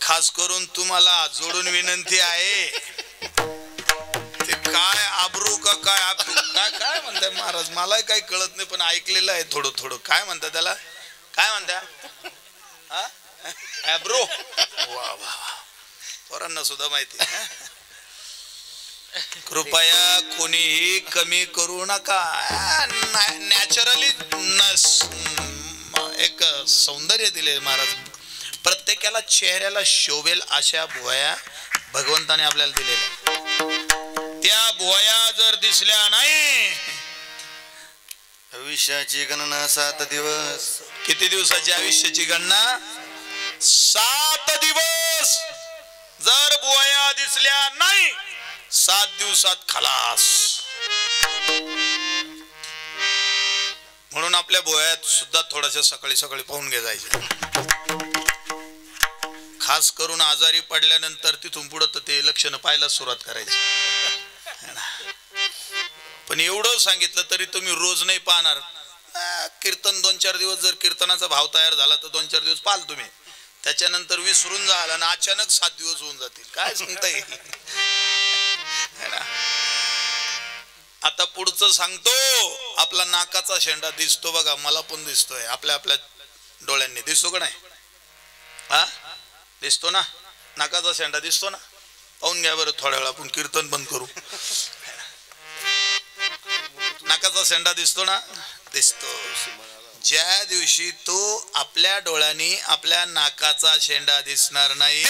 खास करून तुम्हाला जोडून विनंती आहे, ते काय आबरू का काय काय काय म्हणताय महाराज, मला काही कळत नाही, पण ऐकलेलं आहे थोडं थोडं. काय म्हणतात त्याला, काय म्हणता, ॲब्रो. वा वा, पोरांना सुद्धा माहिती. कृपया कोणीही कमी करू नका. नॅचरली एक सौंदर्य दिले महाराज. प्रत्येकाला चेहऱ्याला शोभेल अशा भुवया भगवंताने आपल्याला दिलेल्या. त्या भुवया जर दिसल्या नाही, आयुष्याची गणना 7 दिवस. किती दिवसाची आयुष्याची गणना? 7 दिवस. जर भुवया दिसल्या नाही, 7 दिवसात खलास. म्हणून आपल्या भुवयात सुद्धा थोड्याशा सकाळी सकाळी पाहून घे जायचे. खास करून आजारी पडल्यानंतर तिथून पुढे तर ते लक्षणं पाहायला सुरुवात करायची. पण एवढं सांगितलं तरी तुम्ही रोज नाही पाहणार. कीर्तन 2-4 दिवस जर कीर्तनाचा भाव तयार झाला तर 2-4 दिवस पाहाल तुम्ही, त्याच्यानंतर विसरून जाल आणि अचानक 7 दिवस होऊन जातील. काय सांगता येईल. आता पुढचं सांगतो. आपला नाकाचा शेंडा दिसतो बघा, मला पण दिसतोय. आपल्या आपल्या डोळ्यांनी दिसतो का नाही? हा, दिसतो ना. नाकाचा शेंडा दिसतो ना. पाहून घ्या बरं, थोड्या वेळा आपण कीर्तन बंद करू. नाकाचा शेंडा दिसतो ना. दिसतो. ज्या दिवशी तो आपल्या डोळ्यांनी आपल्या नाकाचा शेंडा दिसणार नाही,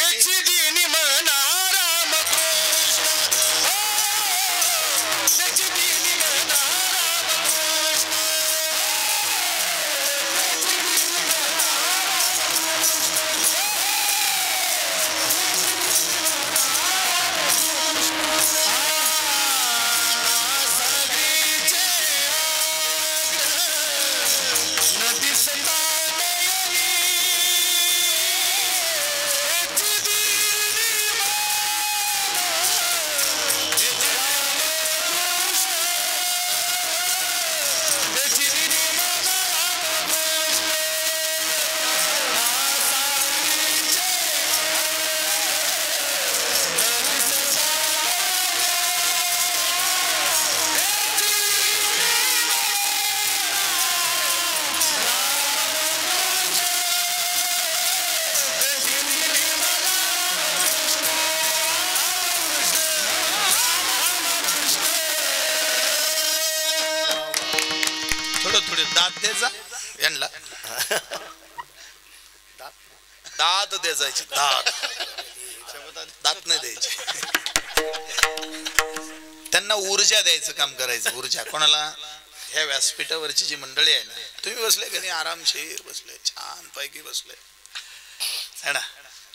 थोडे दात द्यायचा यांना. दात द्यायचे. दात नाही द्यायचे. त्यांना ऊर्जा द्यायचं काम करायचं. ऊर्जा कोणाला? ह्या व्यासपीठावरची जी मंडळी आहे ना, तुम्ही बसले का नाही, आरामशीर बसले, छान पैकी बसले है ना.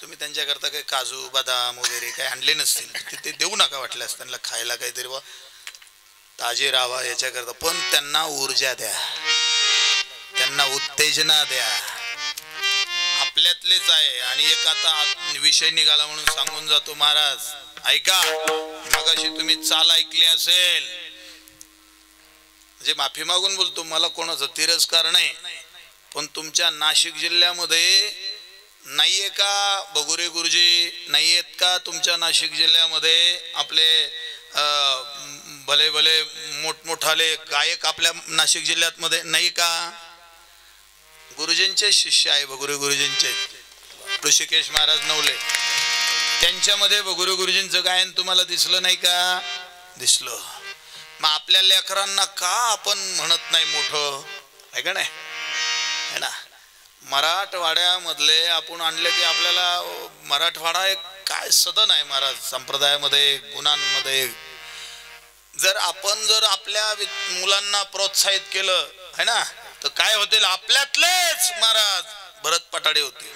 तुम्ही त्यांच्याकरता काही काजू बदाम वगैरे काही आणले नसतील, ते देऊ नका. वाटल्यास त्यांना खायला काहीतरी बा ताजे राहावा याच्याकरता, पण त्यांना ऊर्जा द्या, त्यांना उत्तेजना द्या. आपल्यातलेच आहे. आणि एक आता विषय निघाला म्हणून सांगून जातो महाराज. ऐका, मगाशी तुम्ही चाल ऐकली असेल, म्हणजे माफी मागून बोलतो, मला कोणाचा तिरस्कार नाही, पण तुमच्या नाशिक जिल्ह्यामध्ये नाहीये का बगुरे गुरुजी? नाहीयेत का तुमच्या नाशिक जिल्ह्यामध्ये आपले भले भले मोठमोठाले गायक आपल्या नाशिक जिल्ह्यात मध्ये नाही का? गुरुजींचे शिष्य आहे बगुरे गुरुजींचे, ऋषिकेश महाराज नवले. त्यांच्यामध्ये बगुरे गुरुजींचं गायन तुम्हाला दिसलं नाही का? दिसलं. मग आपल्या लेकरांना का आपण म्हणत नाही मोठं? आहे का नाही? है ना. मराठवाड्यामधले आपण आणले की आपल्याला मराठवाडा एक काय सदन आहे महाराज, संप्रदायामध्ये, गुणांमध्ये, जर आपण जर आपल्या मुलांना प्रोत्साहित केलं है ना तर काय होतील आपल्यातलेच महाराज भरत पटाडे होतील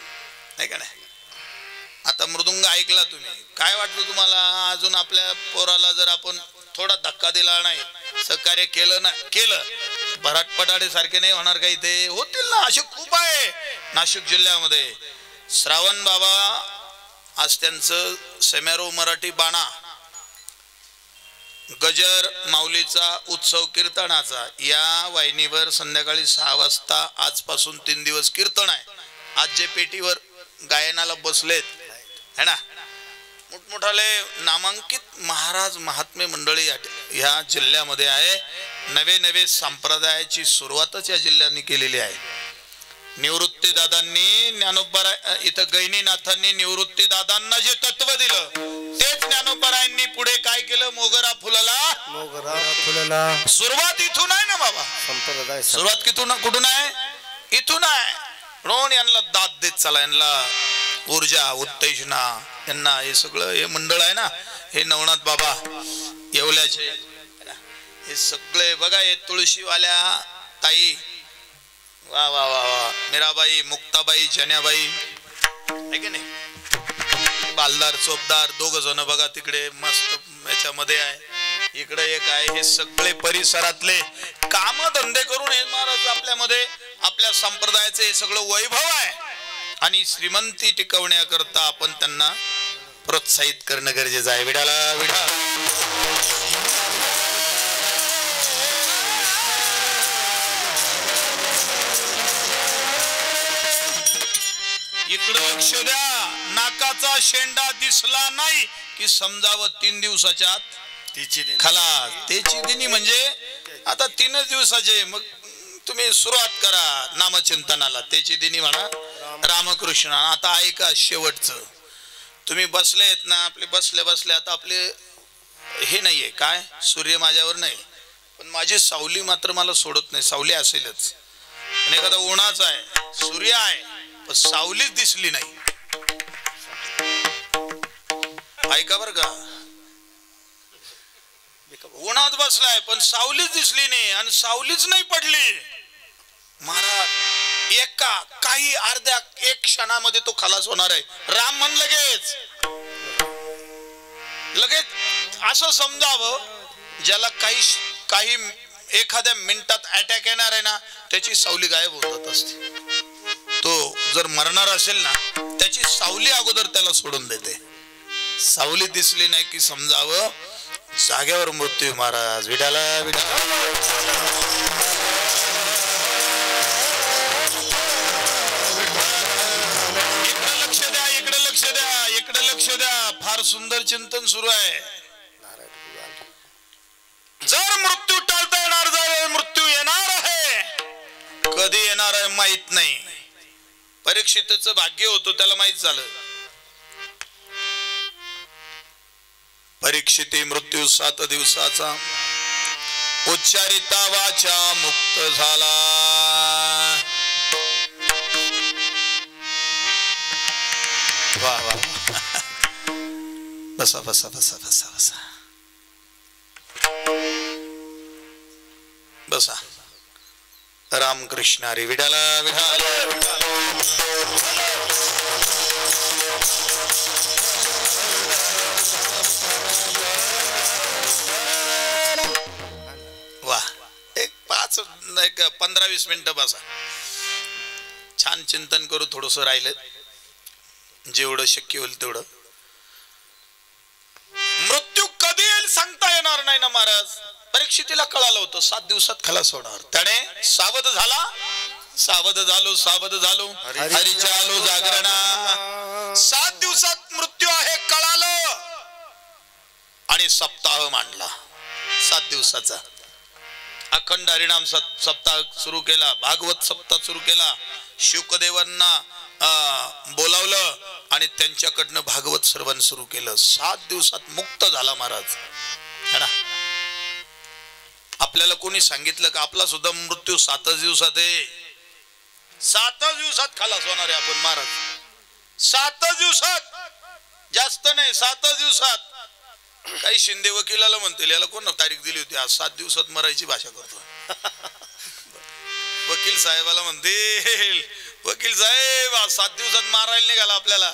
नाही का नाही. आता मृदुंग ऐकला तुम्ही काय वाटतं तुम्हाला अजून आपल्या पोराला जर आपण थोडा धक्का दिला नाही सहकार्य केलं ना केलं भरत पटाडे सारखे नाही होणार काही ते होतील ना. असे खूप आहे नाशिक जिल्ह्यामध्ये. श्रावण बाबा आज त्यांचं सेमेरो मराठी बाणा गजर माऊलीचा उत्सव कीर्तनाचा या वाहिनीवर संध्याकाळी 6 वाजता आजपासून 3 दिवस कीर्तन आहे. आज जे पेटीवर गायनाला बसलेत है ना मोठमोठाले नामांकित महाराज महात्मे मंडळी ह्या जिल्ह्यामध्ये आहे. नवे नवे संप्रदायाची सुरुवातच या जिल्ह्यांनी केलेली आहे. निवृत्ती दादांनी ज्ञानोबा इथं गैनीनाथांनी निवृत्ती दादांना जे तत्व दिलं तेच ज्ञानोबारायांनी पुढे काय केलं मोगरा फुलला सुरुवात इथून आहे ना बाबा. संप्रदाय सुरुवात कुठून आहे इथून आहे. म्हणून यांना दाद देत चला यांना ऊर्जा उत्तेजना यांना हे सगळं हे मंडळ आहे ना हे नवनाथ बाबा येवल्याचे हे सगळे बघा हे तुळशीवाल्या ताई वा वा वा वा मीराबाई मुक्ताबाई जन्याबाई आहे की नाही. बालदार चोपदार 2 जण बघा तिकडे मस्त याच्यामध्ये आहे इकडे एक आहे. हे सगळे परिसरातले काम धंदे करून हे महाराज आपल्यामध्ये आपल्या संप्रदायाचे हे सगळं वैभव आहे आणि श्रीमंती टिकवण्याकरता आपण त्यांना प्रोत्साहित करणं गरजेचं आहे. विठाला विठा इकडं लक्ष द्या. नाकाचा शेंडा दिसला नाही की समजावं 3 दिवसाच्या आत खलास. त्याची दिनी म्हणजे आता 3 दिवसाचे मग तुम्ही सुरुवात करा नामचिंतनाला. त्याची दिनी म्हणा रामकृष्ण. आता ऐका शेवटचं तुम्ही बसलेत ना आपले बसले बसले आता आपले हे नाहीये काय सूर्य माझ्यावर नाही पण माझी सावली मात्र मला सोडत नाही. सावली असेलच आणि एखादा उन्हाचा आहे सूर्य आहे पण सावलीच दिसली नाही. ऐका बर का उन्हात बसलाय पण सावलीच दिसली नाही आणि सावलीच नाही पडली. महाराज एका काही अर्ध्या 1 क्षणामध्ये तो खलास होणार आहे. राम म्हण लगेच असं समजावं ज्याला काही एखाद्या मिनिटात अटॅक येणार आहे ना त्याची सावली गायब होत जात असते. तो जर मरणार असेल ना त्याची सावली अगोदर त्याला सोडून देते. सावली दिसली नाही की समजावं जागेवर मृत्यू. महाराज विठाला विठा इकडे लक्ष द्या. फार सुंदर चिंतन सुरू आहे. जर मृत्यू टाळता येणार जर मृत्यू येणार आहे कधी येणार आहे माहित नाही. परीक्षितचं भाग्य होतं त्याला माहित झालं. परीक्षिती मृत्यू 7 दिवसाचा उच्चारिता वाचा मुक्त झाला. वा वा बसा बसा बसा बसा बसा बसा. रामकृष्ण हरी विठाला विठाला. वा एक 15-20 मिनिटं बसा. छान चिंतन करू. थोडस राहिलं जेवढं शक्य होईल तेवढं. मृत्यू कधी येईल सांगता येणार नाही ना महाराज. परीक्षितीला कळालं होतं 7 दिवसात खलास होणार. त्याने सावध झालो हरीच्या आलो जागरणा. 7 दिवसात मृत्यू आहे कळालं आणि सप्ताह मांडला. 7 दिवसाचा अखंड हरिनाम सप्ताह सुरू केला. भागवत सप्ताह सुरू केला. शुकदेवांना बोलावलं आणि त्यांच्याकडनं भागवत श्रवण सुरू केलं. 7 दिवसात मुक्त झाला महाराज है ना. आपल्याला कोणी सांगितलं का आपला सुद्धा मृत्यू 7 दिवसात आहे. 7 दिवसात खलास होणार आहे आपण महाराज. 7 दिवसात जास्त नाही 7 दिवसात. काही शिंदे वकिलाला म्हणतील याला कोण तारीख दिली होती, आज 7 दिवसात मरायची भाषा करतो. वकील साहेबाला म्हणतील वकील साहेब 7 दिवसात मारायला निघाला आपल्याला.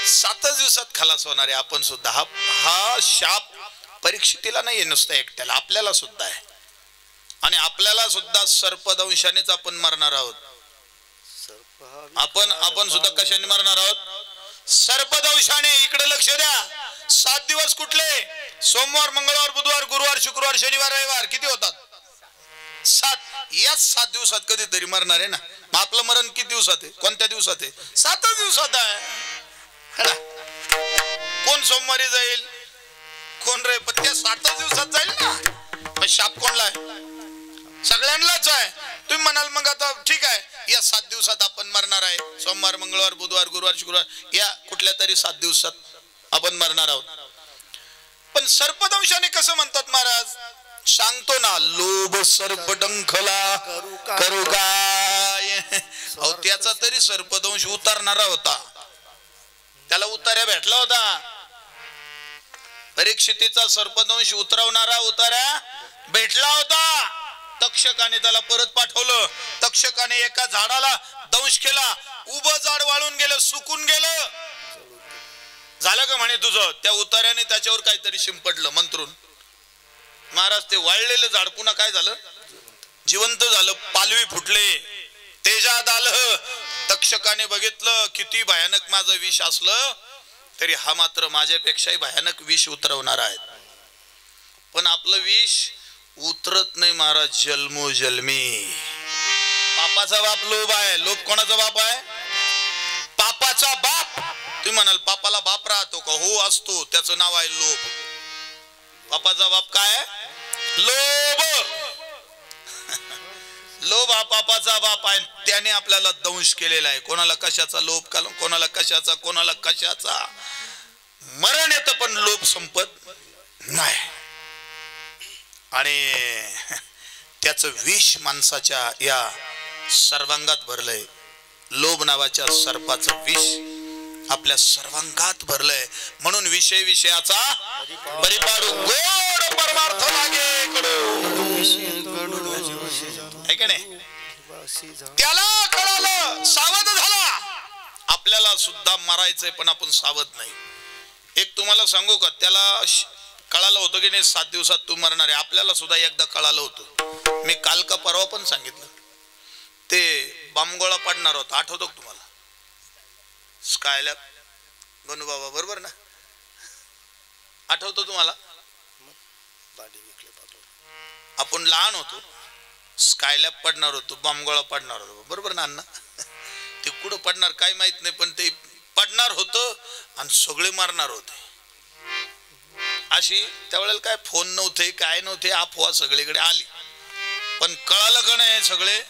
7 दिवसात खलास होणार आहे आपण सुद्धा. हा शाप परीक्षितीला नाही नुसतं एकट्याला, आपल्याला सुद्धा आहे. आणि आपल्याला सुद्धा सर्पदंशानेच आपण मरणार आहोत. आपण सुद्धा कशाने मरणार आहोत? सर्पदंशाने. इकडे लक्ष द्या. 7 दिवस कुठले? सोमवार, मंगळवार, बुधवार, गुरुवार, शुक्रवार, शनिवार, रविवार. किती होतात? 7. याच 7 दिवसात कधीतरी मरणार आहे ना. मग आपलं मरण किती दिवसात आहे? कोणत्या दिवसात आहे? 7 दिवसात आहे. कोण सोमवारी जाईल, कोण रे, पण त्या 7 दिवसात जाईल ना. मग शाप कोणला आहे? सगळ्यांनाच आहे. तुम्ही म्हणाल मग आता ठीक आहे, या 7 दिवसात आपण मरणार आहे. सोमवार, मंगळवार, बुधवार, गुरुवार, शुक्रवार, या कुठल्या तरी 7 दिवसात आपण मरणार आहोत. पण सर्पदंशाने कसं म्हणतात महाराज? सांगतो ना, लोभ सर्पडंखला करू काय. अहो त्याचा तरी सर्पदंश उतरणारा होता, त्याला उतार्या भेटला होता. परीक्षितीचा सर्पदंश उतरवणारा उतार्या भेटला होता. तक्षकाने त्याला परत पाठवलं. तक्षकाने एका झाडाला दंश केला, उभं झाड वाळून गेलं, सुकून गेलं. झालं का म्हणे तुझं? त्या उतार्याने त्याच्यावर काहीतरी शिंपडलं मंत्रून. महाराज ते वाळलेलं झाड पुन्हा काय झालं? जिवंत झालं. पालवी फुटले, तेजात आलं. तक्षकाने बघितलं किती भयानक माझं विष असलं तरी हा मात्र माझ्यापेक्षाही भयानक विष उतरवणार आहे. पण आपलं विष उतरत नाही महाराज जन्मोजन्मी. पापाचा बाप लोभ आहे. लोभ कोणाचा बाप आहे? पापाचा बाप. तुम्ही म्हणाल पापाला बाप राहतो का? हो असतो, त्याचं नाव आहे लोभ. पापाचा बाप काय आहे? लोभ. लोभ हा पापाचा बाप आहे. त्याने आपल्याला दंश केलेला आहे. कोणाला कशाचा लोभ, कोणाला कशाचा, कोणाला कशाचा. मरण येतं पण लोभ संपत नाही. आणि त्याचं विष माणसाच्या या सर्वांगात भरलंय. लोभ नावाच्या सर्पाचं विष आपल्या सर्वांगात भरलंय. म्हणून विषय विषयाचा परिपाडू गोड परमार्थ लागे है का नाही? त्याला कळालं, सावध झाला. आपल्याला सुद्धा मरायचंय पण आपण सावध नाही. एक तुम्हाला सांगू का, त्याला कळालं होतं की नाही 7 दिवसात तू मरणार आहे. आपल्याला सुद्धा एकदा कळालं होतं. मी काल का परवा पण सांगितलं. ते बामगोळा पडणार होता, आठवतो का तुम्हाला? स्कायलॅब गणू बाबा बरोबर ना? आठवतो तुम्हाला? आपण लहान होतो, स्कायलॅब पडणार होतो, बामगोळा पडणार होतो बरोबर ना अण्णा? ते कुठं पडणार काय माहित नाही, पण ते पडणार होतं आणि सगळे मरणार होते. अशी त्यावेळेला काय फोन नव्हते, काय नव्हते, अफवा सगळीकडे आली. पण कळालं का नाही सगळे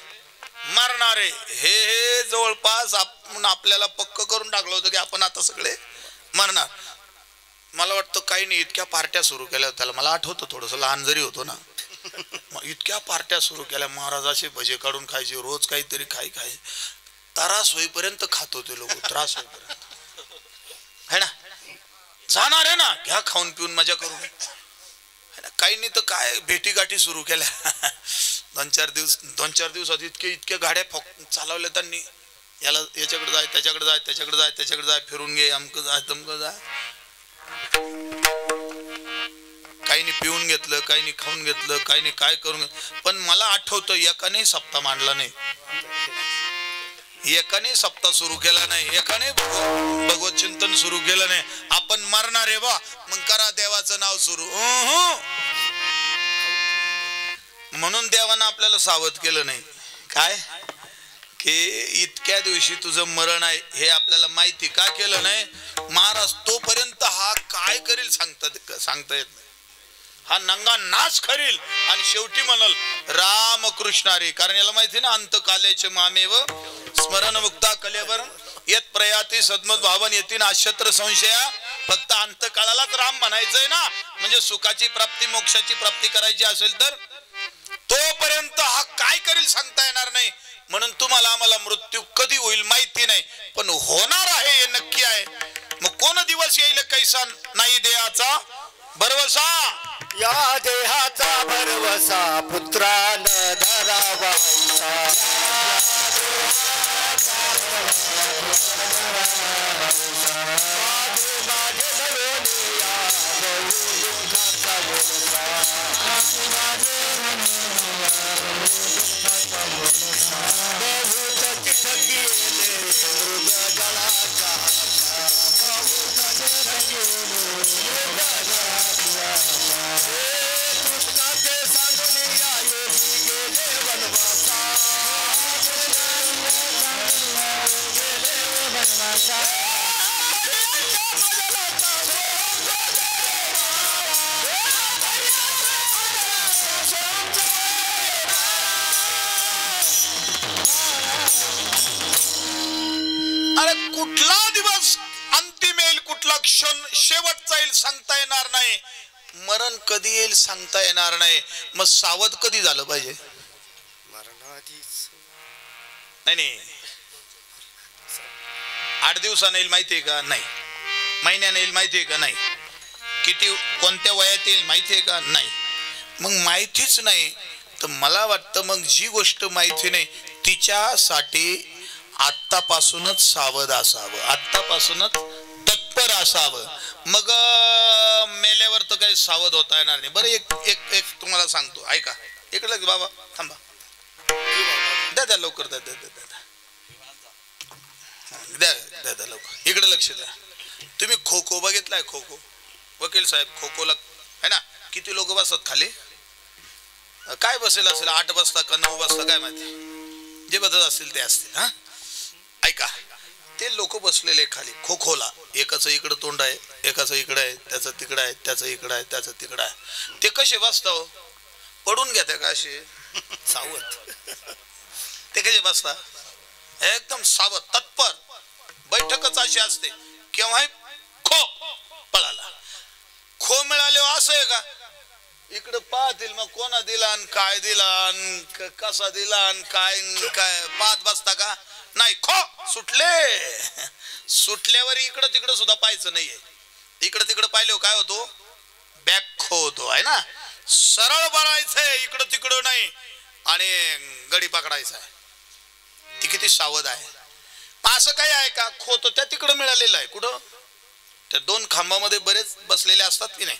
मरणारे. हे जवळपास आपण आपल्याला पक्क करून टाकलं होतं की आपण आता सगळे मरणार. मला वाटतं काही नाही, इतक्या पार्ट्या सुरू केल्या होत्या. मला आठवतं, थोडस लहान जरी होतो ना, इतक्या पार्ट्या सुरू केल्या. महाराजाचे भजे काढून खायचे, रोज काहीतरी खाय त्रास होईपर्यंत खात होते लोक. त्रास होईपर्यंत है ना. जाणार आहे ना, घ्या खाऊन पिऊन मजा करून. काही नाही तर काय भेटी गाठी सुरू केल्या. 2-4 दिवसात इतके गाड्या चालवल्या त्यांनी. याला याच्याकडे जाय, त्याच्याकडे जाय, त्याच्याकडे जाय, त्याच्याकडे जाय, फिरून घे, अमकं जाय, तमकं जाय. काही नाही पिऊन घेतलं, काही नाही खाऊन घेतलं, काही नाही काय करून घेतलं. पण मला आठवतं एकाने सप्ताह मांडला नाही, एकाने सप्ताह सुरू केला नाही, एकाने भगवत चिंतन सुरू केलं नाही. आपण मरणार आहे बा, मग करा देवाचं नाव सुरू. म्हणून देवानं आपल्याला सावध केलं नाही. काय की इतक्या दिवशी तुझं मरण आहे हे आपल्याला माहिती का केलं नाही? महाराज तोपर्यंत हा काय करील सांगता येत नाही. हा नंगा नाश करील आणि शेवटी म्हणल रामकृष्णारी. कारण याला माहिती ना, अंतकालेचे मामेव स्मरण मुक्ता कलेवर येत प्रयाती सद्मत भावन येतील आशत्र संशया. फक्त अंतकाळालाच राम म्हणायचंय ना, म्हणजे सुखाची प्राप्ती मोक्षाची प्राप्ती करायची असेल तर तोपर्यंत हा काय करील सांगता येणार नाही. म्हणून तुम्हाला आम्हाला मृत्यू कधी होईल माहिती नाही, पण होणार आहे हे नक्की आहे. मग कोण दिवस येईल कैसा नाही देहाचा भरवसा, या देहाचा भरवसा पुत्रान धरावायचा, अरे कुठला दिवस अंतिम येईल, कुठला क्षण शेवटचा येईल सांगता येणार नाही. मरण कधी येईल सांगता येणार नाही. मग सावध कधी झालं पाहिजे? मरणाधीच. नाही 8 दिवसाने येईल माहितीये का? नाही. महिन्याने येईल माहितीये का? नाही. किती कोणत्या वयात येईल माहितीये का? नाही. मग माहितीच नाही तर मला वाटतं मग जी गोष्ट माहिती नाही तिच्यासाठी आत्तापासूनच सावध असावं, आत्तापासूनच तत्पर असावं. मग मेल्यावर तर काही सावध होता येणार नाही. बरं एक एक एक तुम्हाला सांगतो, ऐका. इकडे बाबा थांबा, द्या लवकर, द्या लवकर, इकडे लक्ष द्या. तुम्ही खो खो बघितलाय? खो खो वकील साहेब, खो खोला है ना किती लोक बसतात खाली? काय बसेल असेल, 8 बसता का 9 बसता काय माहिती, जे बसत असतील ते असतील. हा ऐका, ते लोक बसलेले खाली खो खोला, एकाचं इकडं तोंड आहे, एकाचं इकडं आहे, त्याचं तिकडं आहे, त्याचं इकडं आहे, त्याचं तिकडं आहे. ते कसे बसता हो? पडून घेता का असे सावध? ते कसे बसता? एकदम सावध तत्पर. बैठकच अशी असते, केव्हाही खो पळाला. खो मिळाले असं आहे का? इकडं पाहतील मग कोणा दिला आणि काय दिला आणि कसा दिला आणि काय काय पाहत बसता का? नाही. खो सुटले, सुटल्यावर इकडं तिकडं सुद्धा पाहायचं नाहीये. इकडं तिकडं पाहिले काय होतो? बॅक खो होतो आहे ना. सरळ बरायचंय, इकडं तिकडं नाही, आणि गडी पकडायचा आहे. ती किती सावध आहे. असं काही आहे का? खो तो त्या तिकडं मिळालेलं आहे. कुठं? त्या 2 खांबामध्ये बरेच बसलेले असतात की नाही,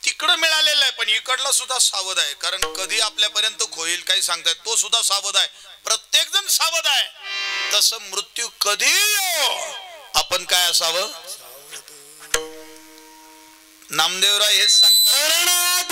तिकडं मिळालेलं आहे. पण इकडला सुद्धा सावध आहे, कारण कधी आपल्यापर्यंत खोईल काही सांगताय. तो सुद्धा सावध आहे. प्रत्येक जण सावध आहे. तसं मृत्यू कधी आपण काय असावं? नामदेवराय हेच सांगतात.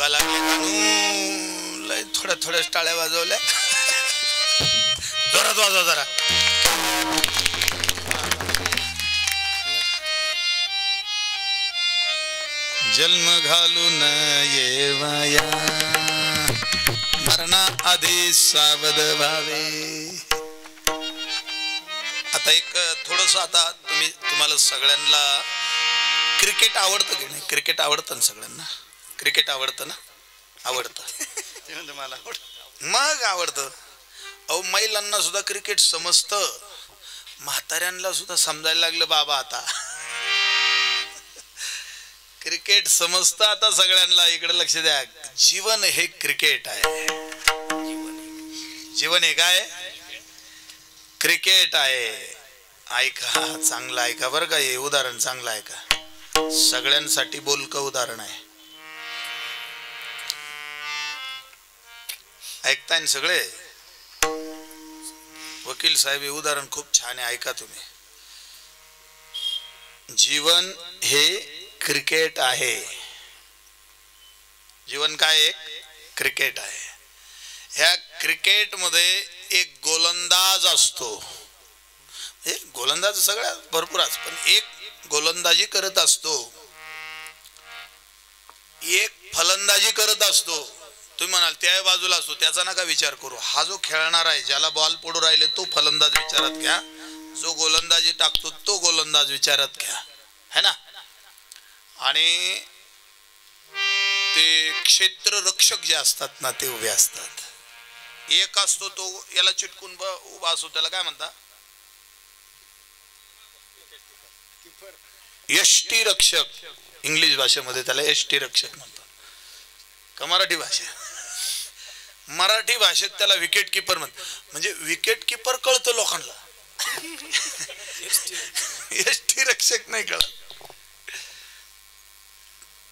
दुखा लागले कानू लय थोड्या थोड्या टाळ्या वाजवल्या जोरात वाजवा जरा जन्म घालून येवाया मरणा आधी सावध व्हावे. आता एक थोडस आता तुम्हाला सगळ्यांना क्रिकेट आवडतं की नाही? क्रिकेट आवडतं ना सगळ्यांना? क्रिकेट आवडतं ना? आवडतं मला मग आवडतं. अहो महिलांना सुद्धा क्रिकेट समजतं, म्हाताऱ्यांना सुद्धा समजायला लागलं बाबा आता क्रिकेट समजतं आता सगळ्यांना. इकडे लक्ष द्या, जीवन हे क्रिकेट आहे. जीवन हे काय? क्रिकेट आहे. ऐका, चांगलं ऐका बरं का, हे उदाहरण चांगलं ऐका, सगळ्यांसाठी बोलकं उदाहरण आहे. ऐकताय ना सगळे? वकील साहेब हे उदाहरण खूप छान आहे, ऐका तुम्ही. जीवन हे क्रिकेट आहे. जीवन काय? एक क्रिकेट आहे. ह्या क्रिकेट मध्ये एक गोलंदाज असतो. गोलंदाज सगळ्या भरपूरच, पण एक गोलंदाजी करत असतो, एक फलंदाजी करत असतो. तुम्ही म्हणाल त्या बाजूला असतो, त्याचा नका विचार करू. हा जो खेळणार आहे, ज्याला बॉल पडू राहिले तो फलंदाज विचारात घ्या, जो गोलंदाजी टाकतो तो गोलंदाज विचारात घ्या, है ना? आणि ते क्षेत्ररक्षक जे असतात ना ते उभे असतात. एक असतो तो याला चिटकून उभा असतो, त्याला काय म्हणतात? यष्टी रक्षक. इंग्लिश भाषेमध्ये त्याला यष्टी रक्षक म्हणतात. का मराठी भाषेत? मराठी भाषेत त्याला विकेट किपर म्हणतात. म्हणजे विकेट किपर कळतं लोकांना, यष्टी रक्षक नाही कळत.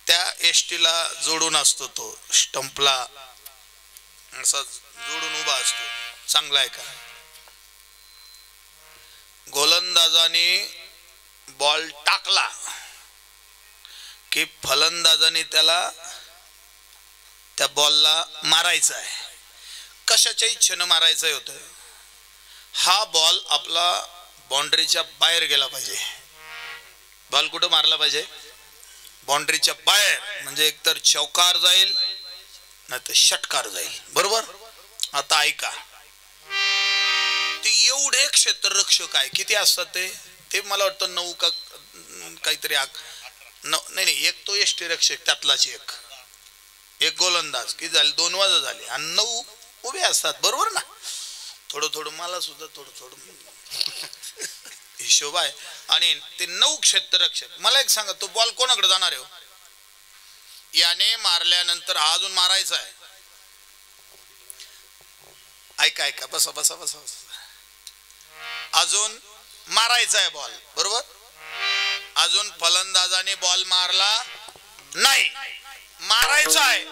त्या एसटीला जोडून असतो तो, स्टंपला असा जोडून उभा असतो. चांगला आहे का? गोलंदाजाने बॉल टाकला की फलंदाजाने त्याला त्या बॉलला मारायचा आहे. कशाच्या इच्छेनं मारायचं होतं? हा बॉल आपला बाउंड्रीच्या बाहेर गेला पाहिजे. बॉल कुठं मारला पाहिजे? बाउंड्रीच्या बाहेर. म्हणजे एकतर चौकार जाईल नाही तर षटकार जाईल. बरोबर? आता ऐका, ते एवढे क्षेत्ररक्षक आहे. किती असतात ते मला वाटतं 9 का काहीतरी नाही, एक तो यष्टीरक्षक त्यातलाच एक गोलंदाज. किती झाले? 2 वाजता झाले आणि 9 उभे असतात. बरोबर ना? थोडं मला सुद्धा थोडं हिशोब आहे. आणि ते 9 क्षेत्ररक्षक. मला एक सांगा, तो बॉल कोणाकडे जाणार आहे? याने मारल्यानंतर हा अजून मारायचा आहे. ऐका, बसा. अजून मारायचा आहे बॉल. बरोबर? अजून फलंदाजाने बॉल मारला नाही, मारायचा आहे.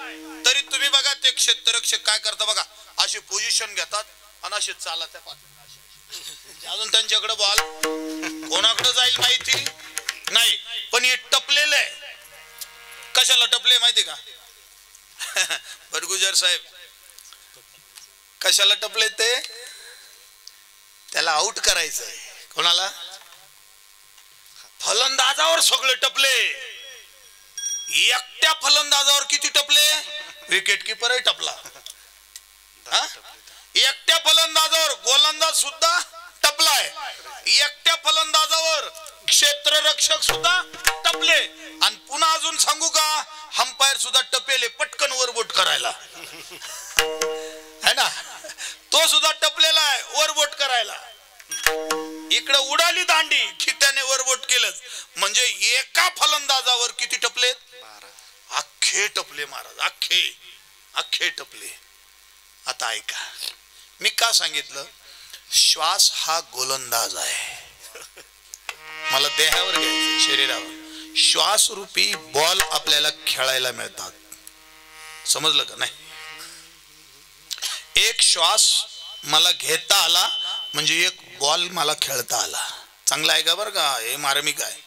तरी तुम्ही बघा ते क्षेत्ररक्षक काय करतात बघा, अशी पोझिशन घेतात आणि असे चालत अजून त्यांच्याकडे बॉल कोणाकडे जाईल माहिती नाही, पण हे टपलेलं आहे. कशाला टपले माहिती का? बरगुजर साहेब कशाला टपले? ते त्याला आउट करायचं आहे. कोणाला? फलंदाजावर सगळे टपले. एकट्या फलंदाजावर किती टपले? विकेट किपरही टपला. एकट्या फलंदाजावर गोलंदाज सुद्धा टपलाय. एकट्या फलंदाजावर क्षेत्ररक्षक सुद्धा टपले. आणि पुन्हा अजून सांगू का, अंपायर सुद्धा टपेले पटकन वरबोट करायला, है ना? तो सुद्धा टपलेला आहे वरबोट करायला. इकडे उडाली दांडी की त्याने वरबोट केलं. म्हणजे एका फलंदाजावर किती टपले? 12. अख्खे टपले महाराज, अख्खे टपले. आता ऐका, मी का सांगितलं? श्वास हा गोलंदाज आहे. मला देहावर घ्यायचं, शरीरावर. श्वास रूपी बॉल आपल्याला खेळायला मिळतात. समजलं का? नाही, एक श्वास मला घेता आला म्हणजे एक बॉल मला खेळता आला. चांगला आहे का? बरं का? हे मार्मिक आहे.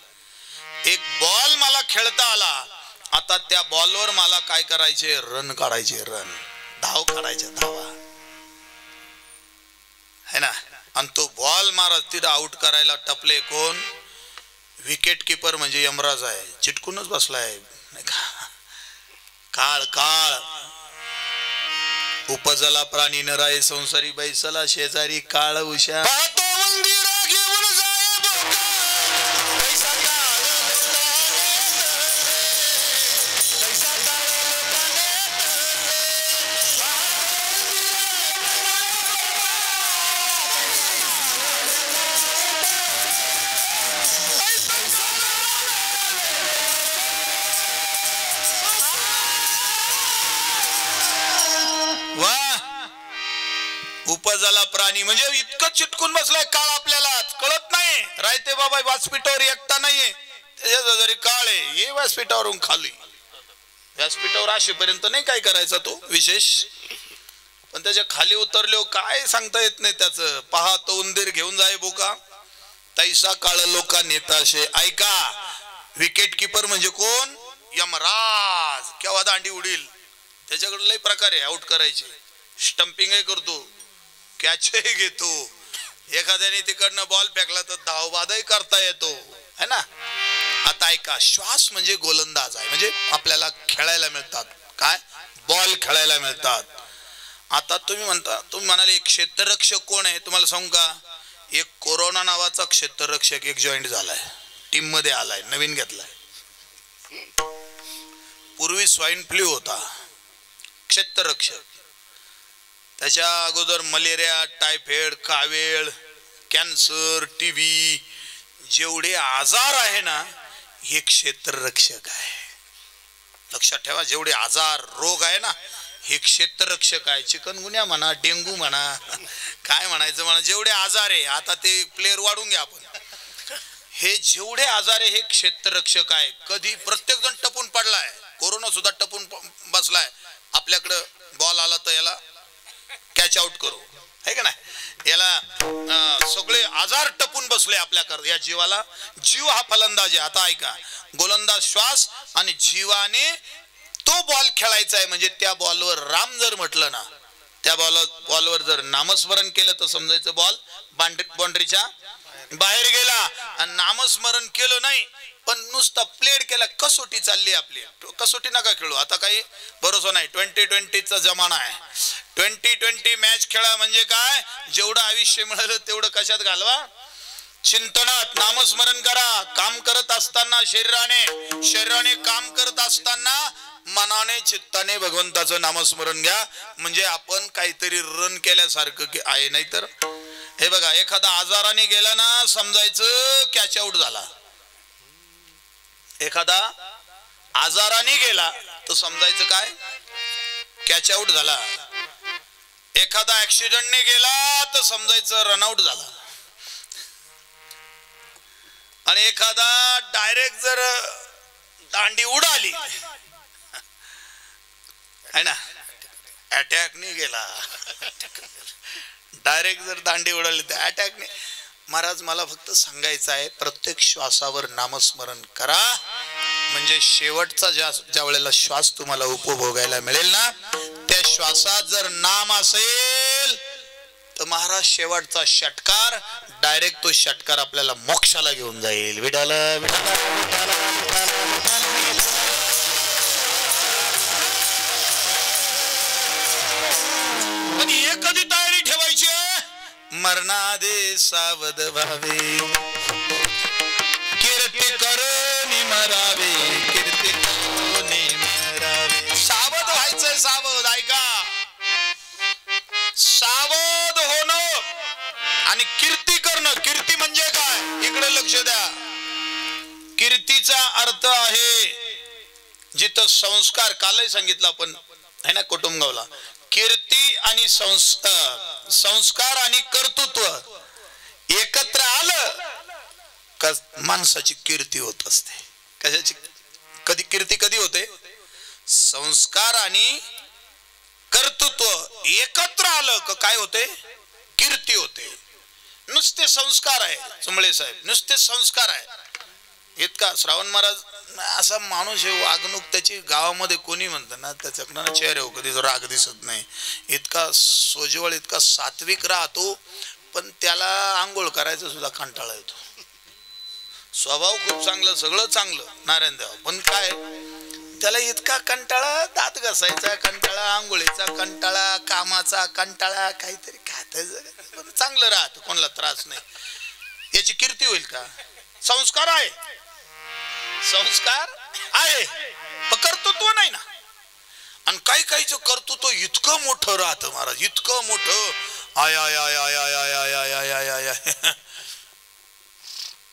एक बॉल मला खेळता आला आता त्या बॉलवर मला काय करायचे, रन काढायचे, रन धाव काढायचे, धावा है ना. आणि तो बॉल मारत तिथं आउट करायला टपले कोण, विकेट किपर म्हणजे यमराज आहे, चिटकूनच बसलाय नाही का. काळ काळ उपजला प्राणी नराय संसारी बैसला शेजारी काळ उषा पाहतो मंदिरा घेऊन जाय बोका पैसा काळ पैसा काळ उपजला प्राणी म्हणजे इतकं चिटकून बसलाय काळ, आपल्याला कळत नाही. राहते बाबा व्यासपीठावर एकटा नाहीये, त्याच्या जरी काळ आहे, हे व्यासपीठावरून खाली, व्यासपीठावर असेपर्यंत नाही काय करायचा तो विशेष, पण त्याच्या खाली उतरलो काय सांगता येत नाही त्याचं. पहा तो उंदीर घेऊन जाय बोका तैसा काळ लोका नेताशे. ऐका, विकेट किपर म्हणजे कोण, यमराज. केव्हा दांडी उडील त्याच्याकडे लय प्रकार आहे आउट करायचे. स्टंपिंग करतो, कॅचही घेतो, एखाद्याने तिकडनं बॉल फेकला तर धावबादही करता येतो है ना. आता ऐका, श्वास म्हणजे गोलंदाज आहे, म्हणजे आपल्याला खेळायला मिळतात काय, बॉल खेळायला मिळतात. आता तुम्ही म्हणता, तुम्ही म्हणाले एक क्षेत्ररक्षक कोण आहे, तुम्हाला सांगू का, एक कोरोना नावाचा क्षेत्ररक्षक एक जॉईंट झालाय, टीम मध्ये आलाय, नवीन घेतलाय. पूर्वी स्वाईन फ्लू होता, क्षेत्ररक्षक. त्याच्या अगोदर मलेरिया, टायफॉइड, कावेळ, कॅन्सर, टीबी, जेवढे आजार आहे ना हे क्षेत्ररक्षक आहे. लक्षात ठेवा, जेवढे आजार रोग आहे ना हे क्षेत्ररक्षक आहे. चिकनगुन्या म्हणा, डेंगू म्हणा, काय म्हणायचं म्हणा, जेवढे आजार आहे, आता ते प्लेयर वाढून घ्या आपण, हे जेवढे आजार आहे हे क्षेत्ररक्षक आहे. कधी प्रत्येक जण टपून पडलाय, कोरोना सुद्धा टपून बसलाय. आपल्याकडं बॉल आला तर याला कॅच आउट करू है का नाही, याला सगळे आजार टपून बसले आपल्याकडे. या जीवाला, जीव हा फलंदाज आहे. आता ऐका, गोलंदाज श्वास आणि जीवाने तो बॉल खेळायचा आहे. म्हणजे त्या बॉलवर राम जर म्हटलं ना, त्या बॉलवर जर नामस्मरण केलं तर समजायचं बॉल बाउंड्रीच्या बाहेर गेला. आणि नामस्मरण केलं नाही पण नुसतं प्लेड केला, कसोटी चालली आपली, कसोटी नका खेळू, आता काही भरोसा नाही. 2020चा जमाना आहे, 2020 मॅच खेळा. म्हणजे काय, जेवढं आयुष्य मिळालं तेवढं कशात घालवा, चिंतनात, नामस्मरण करा. काम करत असताना शरीराने काम करत असताना मनाने चित्ताने भगवंताचं नामस्मरण घ्या. म्हणजे आपण काहीतरी रन केल्यासारखं आहे. नाहीतर हे बघा, एखादा आजाराने गेला ना समजायचं कॅच आउट झाला. एखादा आजाराने गेला तर समजायचं काय, कॅच आउट झाला. एखादा ऍक्सिडेंटने गेला तर समजायचं रनआउट झाला. आणि एखादा डायरेक्ट जर दांडी उडाली है ना, अटॅकने गेला, डायरेक्ट जर दांडी उडाली तर अटॅकने. महाराज मला फक्त सांगायचं आहे, प्रत्येक श्वासावर नामस्मरण करा. म्हणजे शेवटचा ज्या वेळेला श्वास तुम्हाला उपभोगायला मिळेल ना, त्या श्वासात जर नाम असेल तर महाराज शेवटचा षटकार, डायरेक्ट तो षटकार आपल्याला मोक्षाला घेऊन जाईल. विठाला विठाला विठाला विठाला. पण हे कधी तयारी ठेवायची, मरणादे सावध व्हावे, कीर्ती करून मरावे, कीर्ती करून मरावे. सावध व्हायचंय, सावध. ऐका, सावध होणं आणि कीर्ती करणं. कीर्ती म्हणजे काय, इकडे लक्ष द्या. कीर्तीचा अर्थ आहे जिथं संस्कार, कालही सांगितलं आपण है ना कुटुंबाला, कीर्ती आणि संस्कार आणि कर्तृत्व एकत्र आलं का माणसाची कीर्ती होत असते. कशाची कीर्ती कधी होते, संस्कार आणि कर्तृत्व एकत्र आलं का काय होते, कीर्ती होते. नुसते संस्कार आहे चुंबळे साहेब, नुसते संस्कार आहे. इतका श्रावण महाराज असा माणूस आहे, वागणूक त्याची गावामध्ये कोणी म्हणतं ना त्याच्याकडनं चेहऱ्यावर कधी राग दिसत नाही. इतका सोजवळ, इतका सात्विक राहतो, पण त्याला आंघोळ करायचा सुद्धा कंटाळा येतो. स्वभाव खूप चांगलं, सगळं चांगलं नारायण देव, पण काय त्याला इतका कंटाळा, दात घासायचा कंटाळा, आंघोळीचा कंटाळा, कामाचा कंटाळा, काहीतरी खायचं, पण चांगलं राहत, कोणाला त्रास नाही. याची कीर्ती होईल का? संस्कार आहे, संस्कार आहे, पण कर्तृत्व नाही ना. आणि काही काहीच कर्तृत्व इतकं मोठं राहतं महाराज, इतकं मोठं. I I I I I I I I I I I I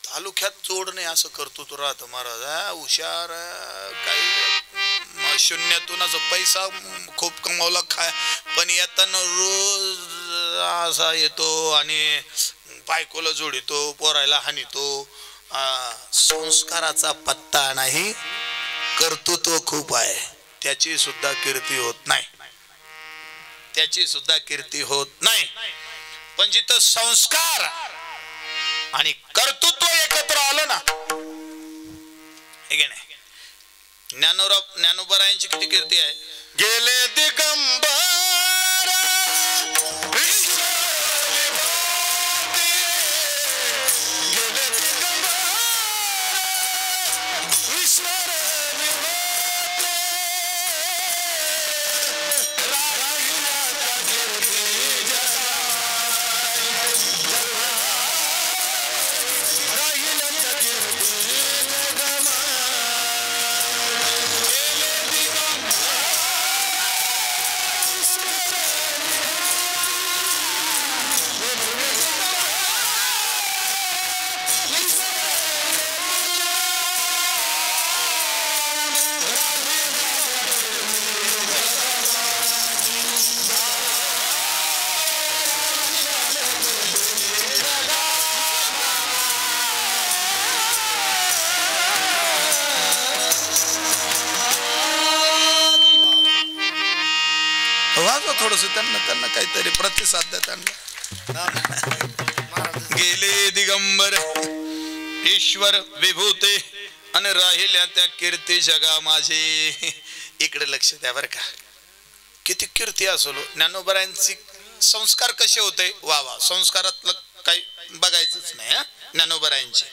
तालुक्यात जोड नाही असं कर्तृत्व राहतं महाराज. हुशार, काही शून्यातून असं पैसा खूप कमावला खाय, पण येताना रोज असा येतो आणि बायकोला जोडितो, पोरायला हानितो. संस्काराचा पत्ता नाही, कर्तृत्व खूप आहे, त्याची सुद्धा कीर्ती होत नाही, त्याची सुद्धा कीर्ती होत नाही. पण जिथं संस्कार आणि कर्तृत्व एकत्र आलं ना, हे नाही. ज्ञानोबरायांची किती कीर्ती आहे. गेले दिगंबर थोडस त्यांना काहीतरी प्रतिसाद द्या त्यांना. गेले दिगंबर ईश्वर विभूते आणि राहिल्या त्या कीर्ती जगा माझे. इकडे लक्ष द्या बर का, किती कीर्ती असलो. ज्ञानोबरायांची संस्कार कसे होते, वा वा, संस्कारातलं काही बघायचंच नाही. ज्ञानोबरायांचे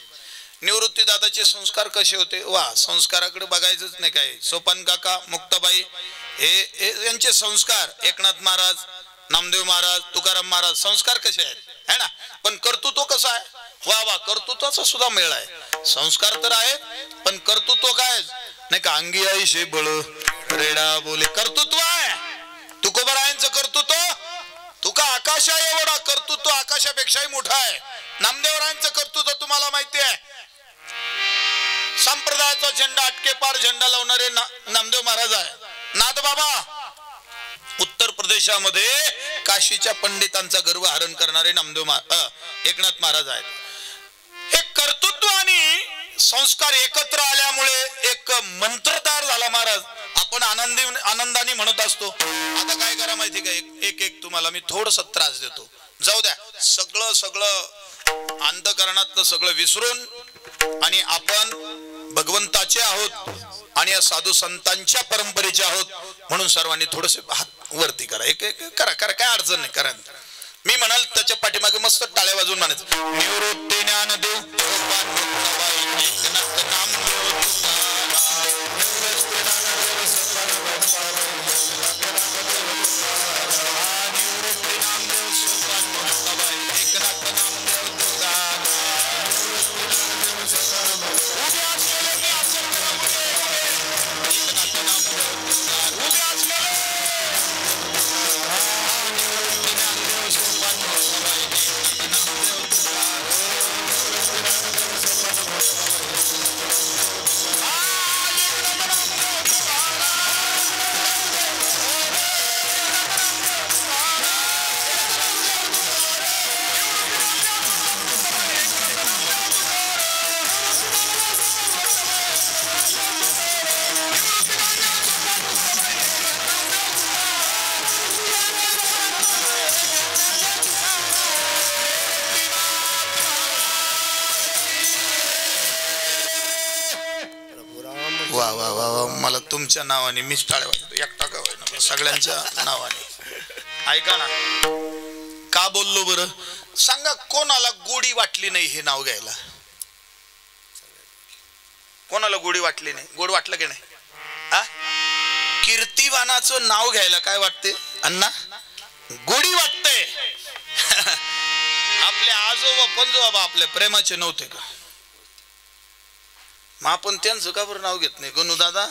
निवृत्ती दादाचे संस्कार कसे होते, वा, संस्काराकडे बघायचंच नाही. काय सोपान काका, मुक्ताबाई, हे यांचे संस्कार, एकनाथ महाराज, नामदेव महाराज, तुकाराम महाराज, संस्कार कसे आहेत, है ना. पण कर्तृत्व कसं आहे, वा वा, कर्तृत्वाचा सुद्धा मेळ आहे. संस्कार तर आहे, पण कर्तृत्व काय नाही का. अंगी आई शे बळ रेडा बोले, कर्तृत्व आहे. तुकोबरायांचं कर्तृत्व, तुका आकाशा एवढा कर्तृत्व, आकाशापेक्षाही मोठा आहे. नामदेवरायांचं कर्तृत्व तुम्हाला माहिती आहे. संप्रदायाचा झेंडा अटके पार झेंडा लावणारे नामदेव महाराज आहे. नाथ बाबा उत्तर प्रदेशामध्ये काशीच्या पंडितांचा गर्व हरण करणारे नामदेव एकनाथ महाराज आहेत. हे कर्तृत्व आणि संस्कार एकत्र आल्यामुळे एक मंत्र तयार झाला महाराज. आपण आनंदाने म्हणत असतो. आता काय करा माहिती का, एक एक तुम्हाला मी थोडस त्रास देतो, जाऊ द्या. सगळं अंतःकरणातलं सगळं विसरून आणि आपण भगवंताचे आहोत आणि या साधू संतांच्या परंपरेचे आहोत म्हणून सर्वांनी थोडेसे हात वरती करा. एक एक करा करा, काय अडचण नाही, करा. मी म्हणाल त्याच्या पाठीमागे मस्त टाळ्या वाजवून म्हणायचं, निवृत्ती ज्ञानदेव सगळ्यांच्या नावाने मीच टाळ्या वाजतो, एकटा का होईना, सगळ्यांच्या नावाने. ऐका ना, का बोललो बरं सांगा? कोणाला गोडी वाटली नाही हे नाव घ्यायला? कोणाला गोडी वाटली नाही? गोड वाटलं की नाही? हा, कीर्तिवानाचं नाव घ्यायला काय वाटते अण्णा? गोडी वाटते. आपले आजोबा पंजोबा आपल्या प्रेमाचे नव्हते का? मग आपण त्यांचं का बरं नाव घेत नाही? गणू दादा,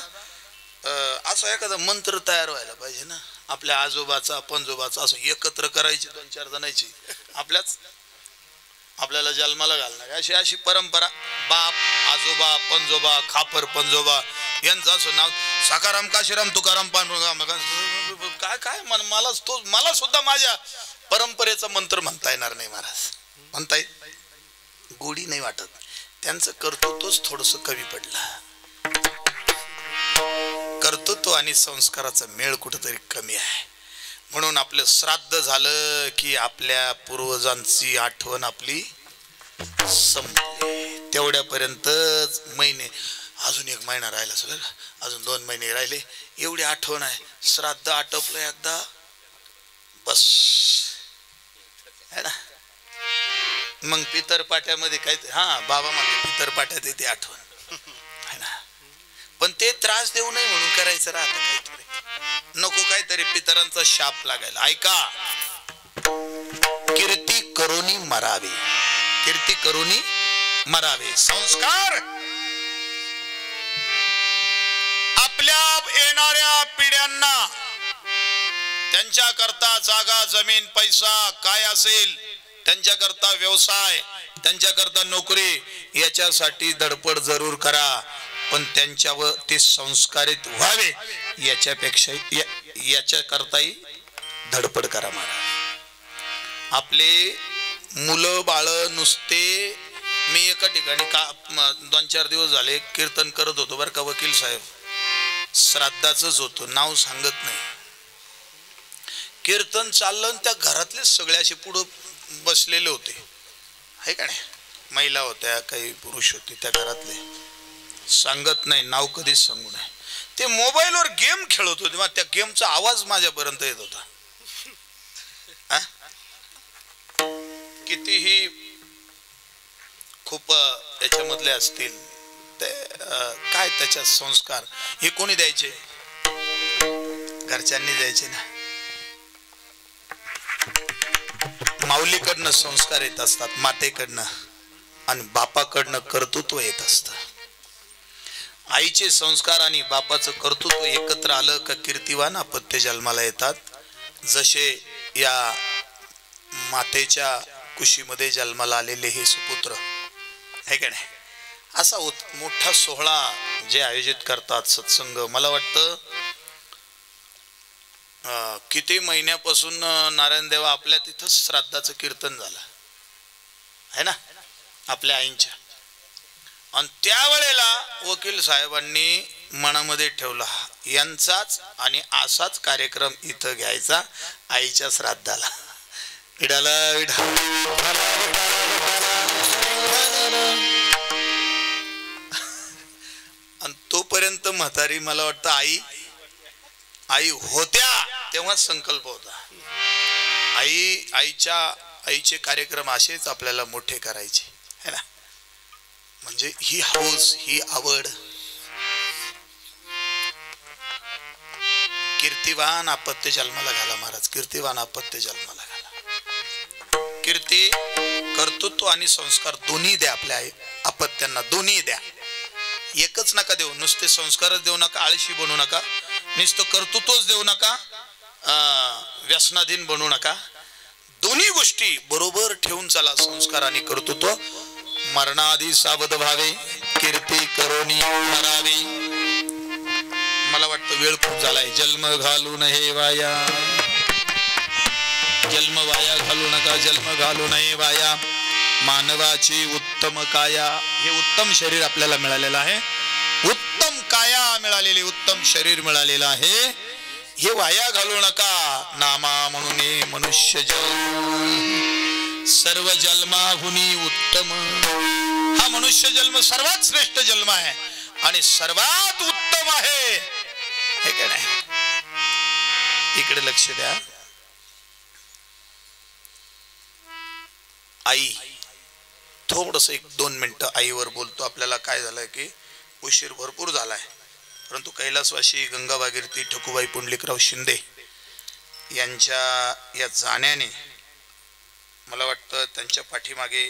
असं एखादा मंत्र तयार व्हायला पाहिजे ना, आपल्या आजोबाचा पंजोबाचा असं एकत्र करायची 2-4 जणांची आपल्याला जन्माला घालणार अशी अशी परंपरा. बाप आजोबा पंजोबा खापर पंजोबा यांचं असं नाव. सकाराम काशीराम तुकाराम पांडुरंग काय काय मला सुद्धा माझ्या परंपरेचा मंत्र म्हणता येणार नाही महाराज. म्हणता येईल? गोडी नाही वाटत. त्यांचं कर्तृत्वच थोडस कमी पडलं. कर्तृत्व आणि संस्काराचा मेळ कुठेतरी कमी आहे. म्हणून आपलं श्राद्ध झालं की आपल्या पूर्वजांची आठवण आपली संपली. तेवढ्यापर्यंतच महिने, अजून 1 महिना राहिला सगळं, अजून 2 महिने राहिले, एवढी आठवण आहे. श्राद्ध आटोपलं एकदा बस है ना. मग पितरपाट्यामध्ये काय, हा बाबा म्हणते पितरपाट्यात येते आठवण है ना. पण ते त्रास देऊ नये म्हणून करायचं राहतं काहीतरी, नको काहीतरी पितरांचा शाप लागायला. ऐका, कीर्ती करोनी मरावे, कीर्ती करोनी मरावे. संस्कार आपल्या येणाऱ्या पिढ्यांना त्यांच्या करता जागा जमीन पैसा काय असेल, त्यांच्या करता व्यवसाय, त्यांच्या करता नोकरी, याच्यासाठी धडपड जरूर करा, पण त्यांच्यावर ते संस्कारित व्हावे याच्यापेक्षा याच्या करताही धडपड करा महाराज. आपले मुलं बाळ नुसते, मी एका ठिकाणी 2-4 दिवस झाले कीर्तन करत होतो बरं का, वकील साहेब, श्राद्धाचंच होतं, नाव सांगत नाही. कीर्तन चाललं, त्या घरातले सगळे असे पुढं बसलेले होते, आहे का नाही, महिला होत्या काही पुरुष होते, त्या घरातले सांगत नाही, नाव कधीच सांगू नये. ते मोबाईलवर गेम खेळत होते, मग त्या गेमचा आवाज माझ्यापर्यंत येत होता. कितीही खूप याच्यामधले असतील ते, काय त्याच्यात संस्कार हे कोणी द्यायचे? घरच्यांनी द्यायचे ना. माऊलीकडनं संस्कार येत असतात, मातेकडनं, आणि बापाकडनं कर्तृत्व येत असतं. आईचे संस्कार आणि बापाचं कर्तृत्व एकत्र आलं का कीर्तिवान अपत्य जन्माला येतात. जसे या मातेच्या कुशीमध्ये जन्माला आलेले हे सुपुत्र आहे का नाही. असा मोठा सोहळा जे आयोजित करतात सत्संग, मला वाटतं किती महिन्यापासून नारायणदेवा आपल्या तिथंच श्राद्धाचं कीर्तन झालं आहे ना आपल्या आईंच्या. आणि त्यावेळेला वकील साहेबांनी मनामध्ये ठेवला, यांचाच आणि असाच कार्यक्रम इथं घ्यायचा आईच्या श्राद्धाला. विडाला आणि तोपर्यंत म्हातारी, मला वाटतं आई होत्या तेव्हाच संकल्प होता, आईचे कार्यक्रम असेच आपल्याला मोठे करायचे है ना. म्हणजे ही हौस, ही आवड. कीर्तिवान अपत्य जन्माला घाला महाराज, कीर्तिवान अपत्य जन्माला घाला. कीर्ती, कर्तृत्व आणि संस्कार दोन्ही द्या आपल्या अपत्यांना, दोन्ही द्या. एकच नका देऊ, नुसते संस्कारच देऊ नका, आळशी बनवू नका, नुसतं कर्तृत्वच देऊ नका, व्यसनाधीन बनवू नका. दोन्ही गोष्टी बरोबर ठेवून चला, संस्कार आणि कर्तृत्व. मरणाआधी सावध व्हावे, कीर्ती करोनी मरावे. मला वाटतं वेळ खूप झालाय. जन्म घालू नये वाया, जन्म वाया घालू नका, जन्म घालू नये वाया. मानवाची उत्तम काया, हे उत्तम शरीर आपल्याला मिळालेलं आहे, उत्तम काया मिळालेली, उत्तम शरीर मिळालेलं आहे, हे वाया घालू नका. नामा म्हणून मनुष्य जन्म सर्व जन्माहुनी उत्तम. हा मनुष्य जन्म सर्वात श्रेष्ठ जन्म आहे आणि सर्वात उत्तम आहे. हे का नाही? इकडे लक्ष द्या. आई, थोडस 1-2 मिनिटं आईवर बोलतो. आपल्याला काय झालंय की उशीर भरपूर झालाय, परंतु कैलासवासी गंगा भागीरथी ठकूबाई पुंडलिकराव शिंदे यांच्या या जाण्याने मला वाटतं त्यांच्या पाठीमागे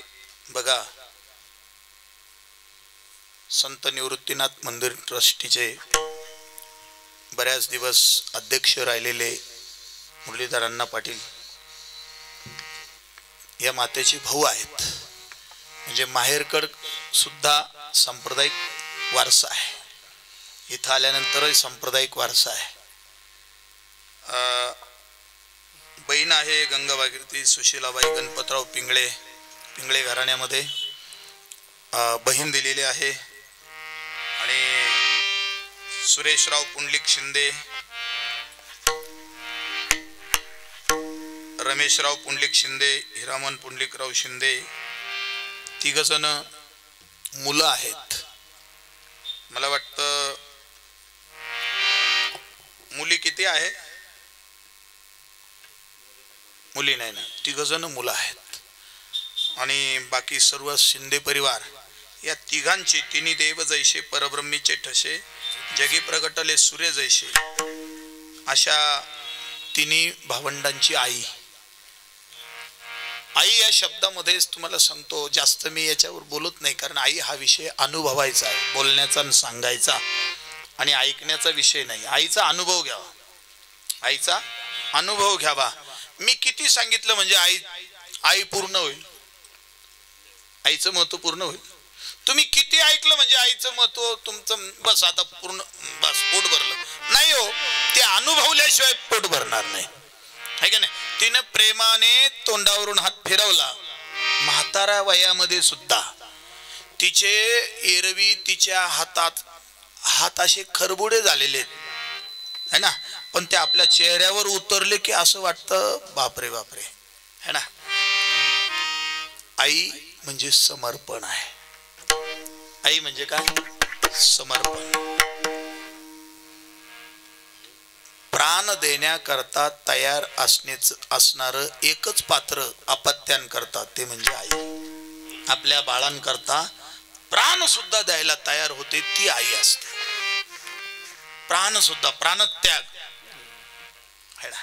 बघा संत निवृत्तीनाथ मंदिर ट्रस्टीचे बऱ्याच दिवस अध्यक्ष राहिलेले मुरलीधर अण्णा पाटील या मातेचे भाऊ आहेत. म्हणजे माहेरकड सुद्धा सांप्रदायिक वारसा आहे, इथं आल्यानंतरही सांप्रदायिक वारसा आहे. बहीण आहे गंगा भागीरथी सुशीलाबाई गणपतराव पिंगळे, पिंगळे घराण्यामध्ये बहीण दिलेली आहे. आणि सुरेशराव पुंडलिक शिंदे, रमेशराव पुंडलिक शिंदे, हिरामन पुंडलिकराव शिंदे, 3 जण मुलं आहेत. मला वाटतं मुली किती आहे? मुली नाही ना, 3 जण मुलं आहेत. आणि बाकी सर्व शिंदे परिवार या तिघांची तिन्ही देव जैसे परब्रह्मीचे ठसे जगी प्रगटले सूर्य जैसे अशा तिन्ही भावंडांची आई. आई या शब्दामध्येच तुम्हाला सांगतो, जास्त मी याच्यावर बोलत नाही, कारण आई हा विषय अनुभवायचा आहे, बोलण्याचा आणि सांगायचा आणि ऐकण्याचा विषय नाही. आईचा अनुभव घ्यावा, आईचा अनुभव घ्यावा. मी किती सांगितलं म्हणजे आई पूर्ण होईल, आईचं महत्व पूर्ण होईल. तुम्ही किती ऐकलं म्हणजे आईचं महत्व तुमचं बस आता पूर्ण, बस पोट भरलं नाही हो. ते अनुभवल्याशिवाय पोट भरणार नाही, है का नाही? तिनं प्रेमाने तोंडावरून हात फिरवला. म्हातारा वयामध्ये सुद्धा तिचे एरवी तिच्या हातात हात असे खरबुडे झालेले है ना, पण ते आपल्या चेहऱ्यावर उतरले की असं वाटतं बापरे बापरे, है ना. आई म्हणजे समर्पण आहे. आई म्हणजे काय? समर्पण. प्राण देण्याकरता तयार असणारं एकच पात्र अपत्यांकरता, ते म्हणजे आई. आपल्या बाळांकरता प्राण सुद्धा द्यायला तयार होते ती आई असते. प्राण सुद्धा, प्राणत्याग है ना.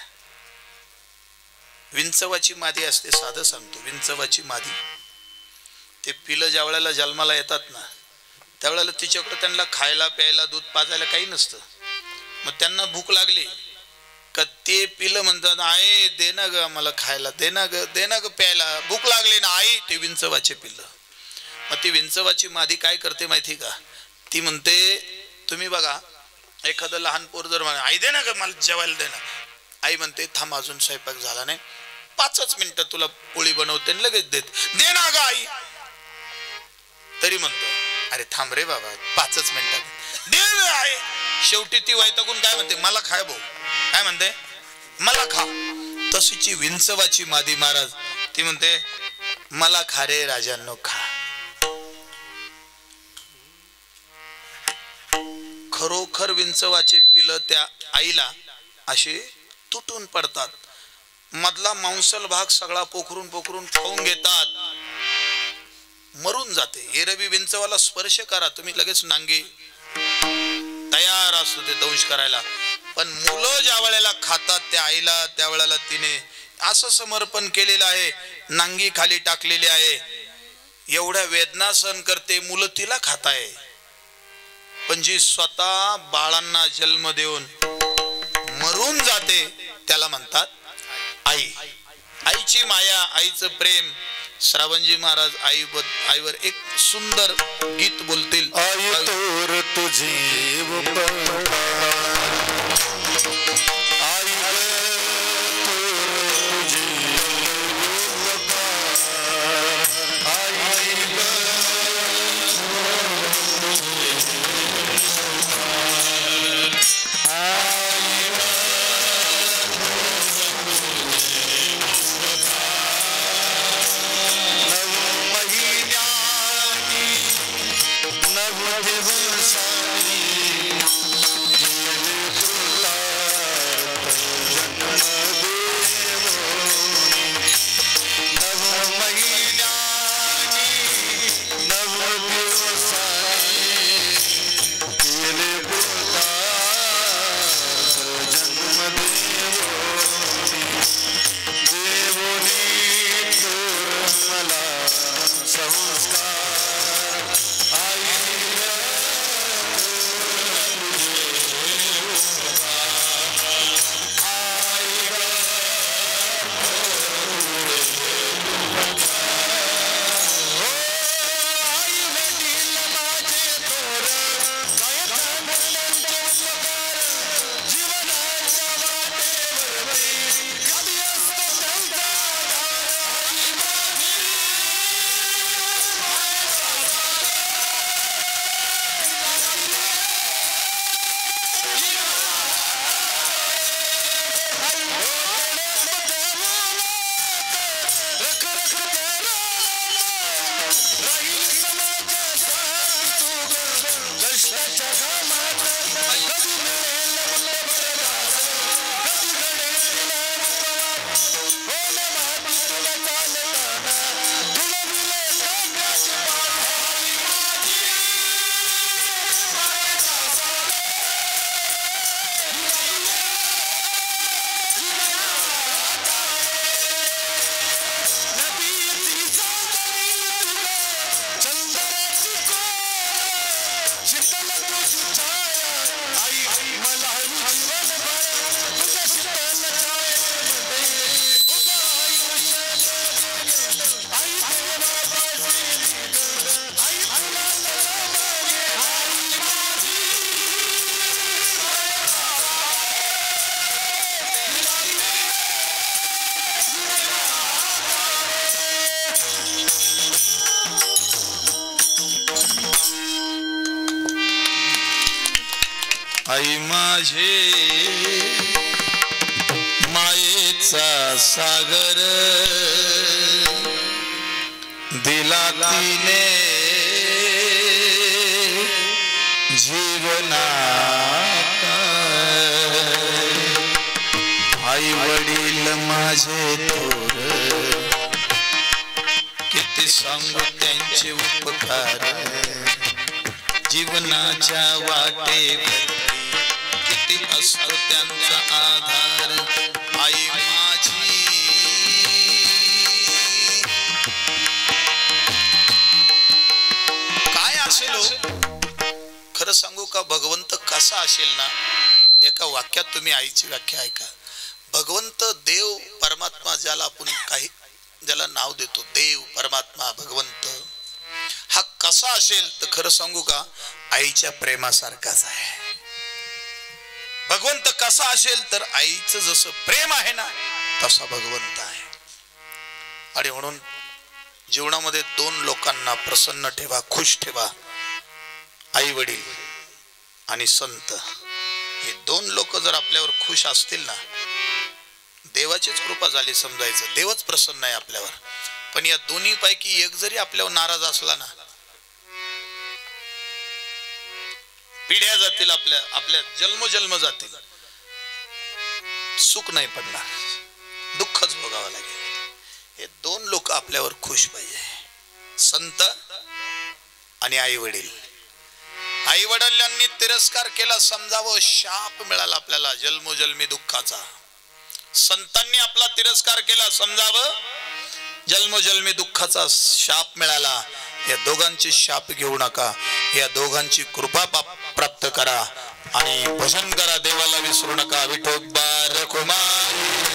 विंचवाची मादी असते, साधं सांगतो, विंचवाची मादी. ते पिलं ज्या वेळेला जन्माला येतात ना, त्यावेळेला तिच्याकडे त्यांना खायला प्यायला दूध पाजायला काही नसतं. मग त्यांना भूक लागली का ते पिलं म्हणतात, आई दे ना ग मला खायला, दे ना ग प्यायला, भूक लागली ना आई. ते विंचवाचे पिल्लं. मग ती विंचवाची मादी काय करते माहिती का? ती म्हणते, तुम्ही बघा एखादं लहान पोर जर म्हणा आई दे ना ग मला जेवायला दे ना, आई म्हणते थांब अजून स्वयंपाक झाला नाही, 5च मिनिटं तुला पोळी बनवते लगेच देत, दे ना ग आई. तरी म्हणतो अरे थांब रे बाबा 5च मिनिटात दे आई. शेवटी ती वैतागून काय म्हणते, मला खाय भाऊ. काय म्हणते? मला खा. तशीची विंचवाची मादी महाराज, ती म्हणते मला खा रे राजांनो खा. खरोखर विंचवाचे पिलं त्या आईला असे तुटून पडतात. मधला मांसल भाग सगळा पोखरून पोखरून खाऊन घेतात, मरून जाते. एरवी विंचवाला स्पर्श करा तुम्ही लगेच नांगे तयार असतो ते दंश करायला. पण मुलं ज्या वेळेला खातात त्या आईला, त्या वेळेला तिने असं समर्पण केलेलं आहे, नांगी खाली टाकलेली आहे, एवढ्या वेदना सहन करते, मुलं तिला खाताय. पण जी स्वतः बाळांना जन्म देऊन मरून जाते त्याला म्हणतात आई. आईची माया, आईचं प्रेम. श्रावणजी महाराज आईवर एक सुंदर गीत बोलतील. आई तोर तुझी आई माझे मायेचा सागर दिला तिने जीवना आई वडील माझे थोर किती सांगू त्यांचे उपकार जीवनाच्या वाटेवर किती असतो त्यांचा आधार आई माझी काय असेल खरं सांगू का भगवंत कसा असेल ना एका वाक्यात तुम्ही आईची व्याख्या ऐका भगवंत देव परमात्मा ज्याला आपण काही ज्याला नाव देतो देव परमात्मा भगवंत हा कसा असेल तर खरं सांगू का आईच्या प्रेमासारखाच आहे भगवंत कसा असेल तर आईचं जसं प्रेम आहे ना तसा भगवंत आहे आणि म्हणून जीवनामध्ये दोन लोकांना प्रसन्न ठेवा खुश ठेवा आई वडील आणि संत हे दोन लोक जर आपल्यावर खुश असतील ना देवाचीच कृपा झाली समजायचं देवच प्रसन्न आहे आपल्यावर पण या दोन्ही पैकी एक जरी आपल्यावर नाराज असला ना पिढ्या जातील आपल्या आपल्या जन्मोजन्म जातील सुख नाही पडणार दुःखच भोगावं लागेल हे दोन लोक आपल्यावर खुश पाहिजे संत आणि आई वडील आई वडिलांनी तिरस्कार केला समजावं शाप मिळाला आपल्याला जन्मोजन्मी दुःखाचा संतांनी आपला तिरस्कार केला समजावं जन्मोजन्मी दुःखाचा शाप मिळाला या दोघांची शाप घेऊ नका या दोघांची कृपा प्राप्त करा आणि भजन करा देवाला विसरू नका विठोबा रखुमाई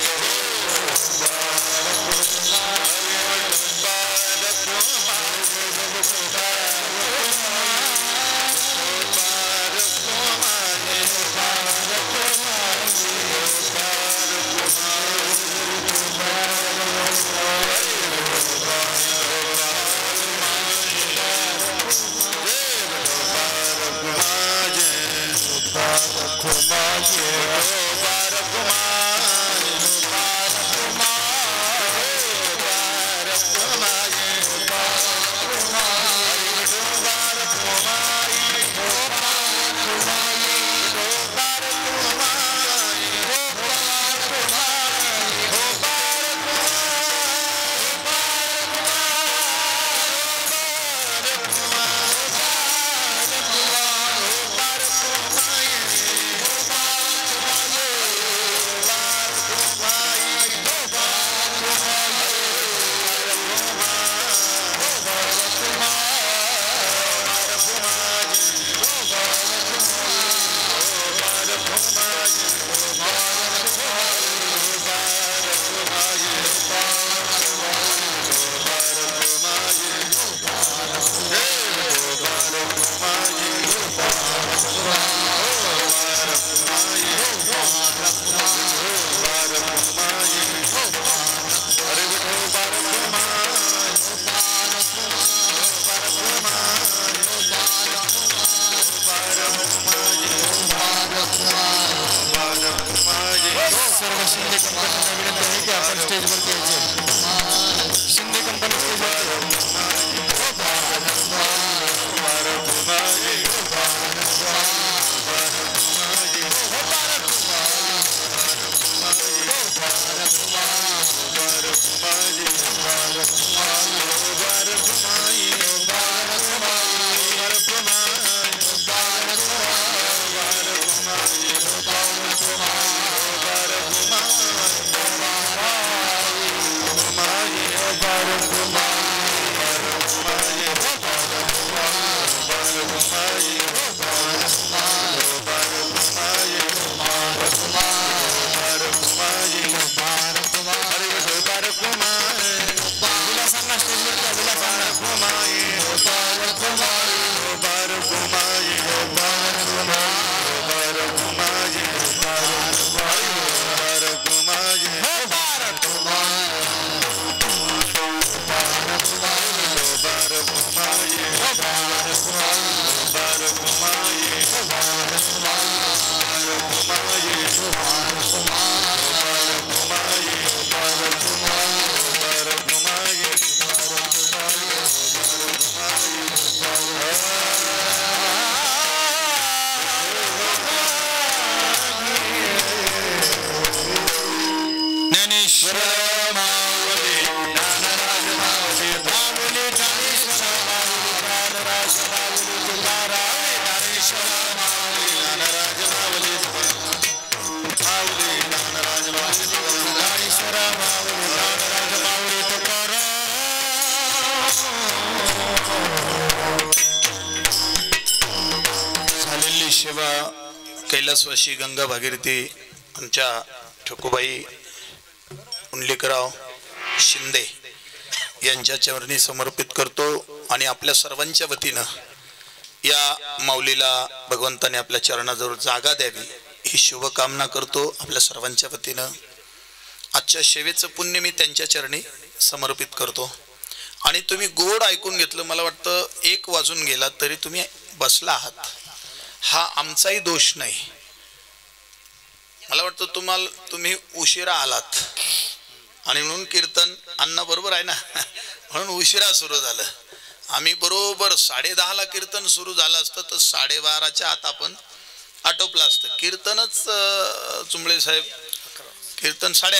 माऊली ज्ञानराज माऊली माऊली ज्ञानेश्वर माऊली ज्ञानराज माऊली तुकाराम ज्ञानेश्वर माऊली ज्ञानराज माऊली माऊली ज्ञानराज माऊली ज्ञानेश्वर माऊली ज्ञानराज माऊली तुकाराम. झालेली सेवा कैलासवासी गंगा भागीरथी आमच्या ठकुबाई उंडलेकराव शिंदे यांच्या चरणी समर्पित करतो आणि आपल्या सर्वांच्या वतीनं या माऊलीला भगवंताने आपल्या चरणाजवळ जागा द्यावी ही शुभकामना करतो. आपल्या सर्वांच्या वतीनं आजच्या सेवेचं पुण्य मी त्यांच्या चरणी समर्पित करतो. आणि तुम्ही गोड ऐकून घेतलं. मला वाटतं 1 वाजून गेला तरी तुम्ही बसला आहात. हा आमचाही दोष नाही. मला वाटतं तुम्ही उशिरा आलात आणि म्हणून कीर्तन अण्णा बरोबर आहे ना म्हणून उशिरा सुरू झालं. आम्ही बरोबर 10:30ला कीर्तन सुरू झालं असतं तर 12:30च्या आत आपण आटोपलं असतं. कीर्तनच चुंबळे साहेब कीर्तन 11:30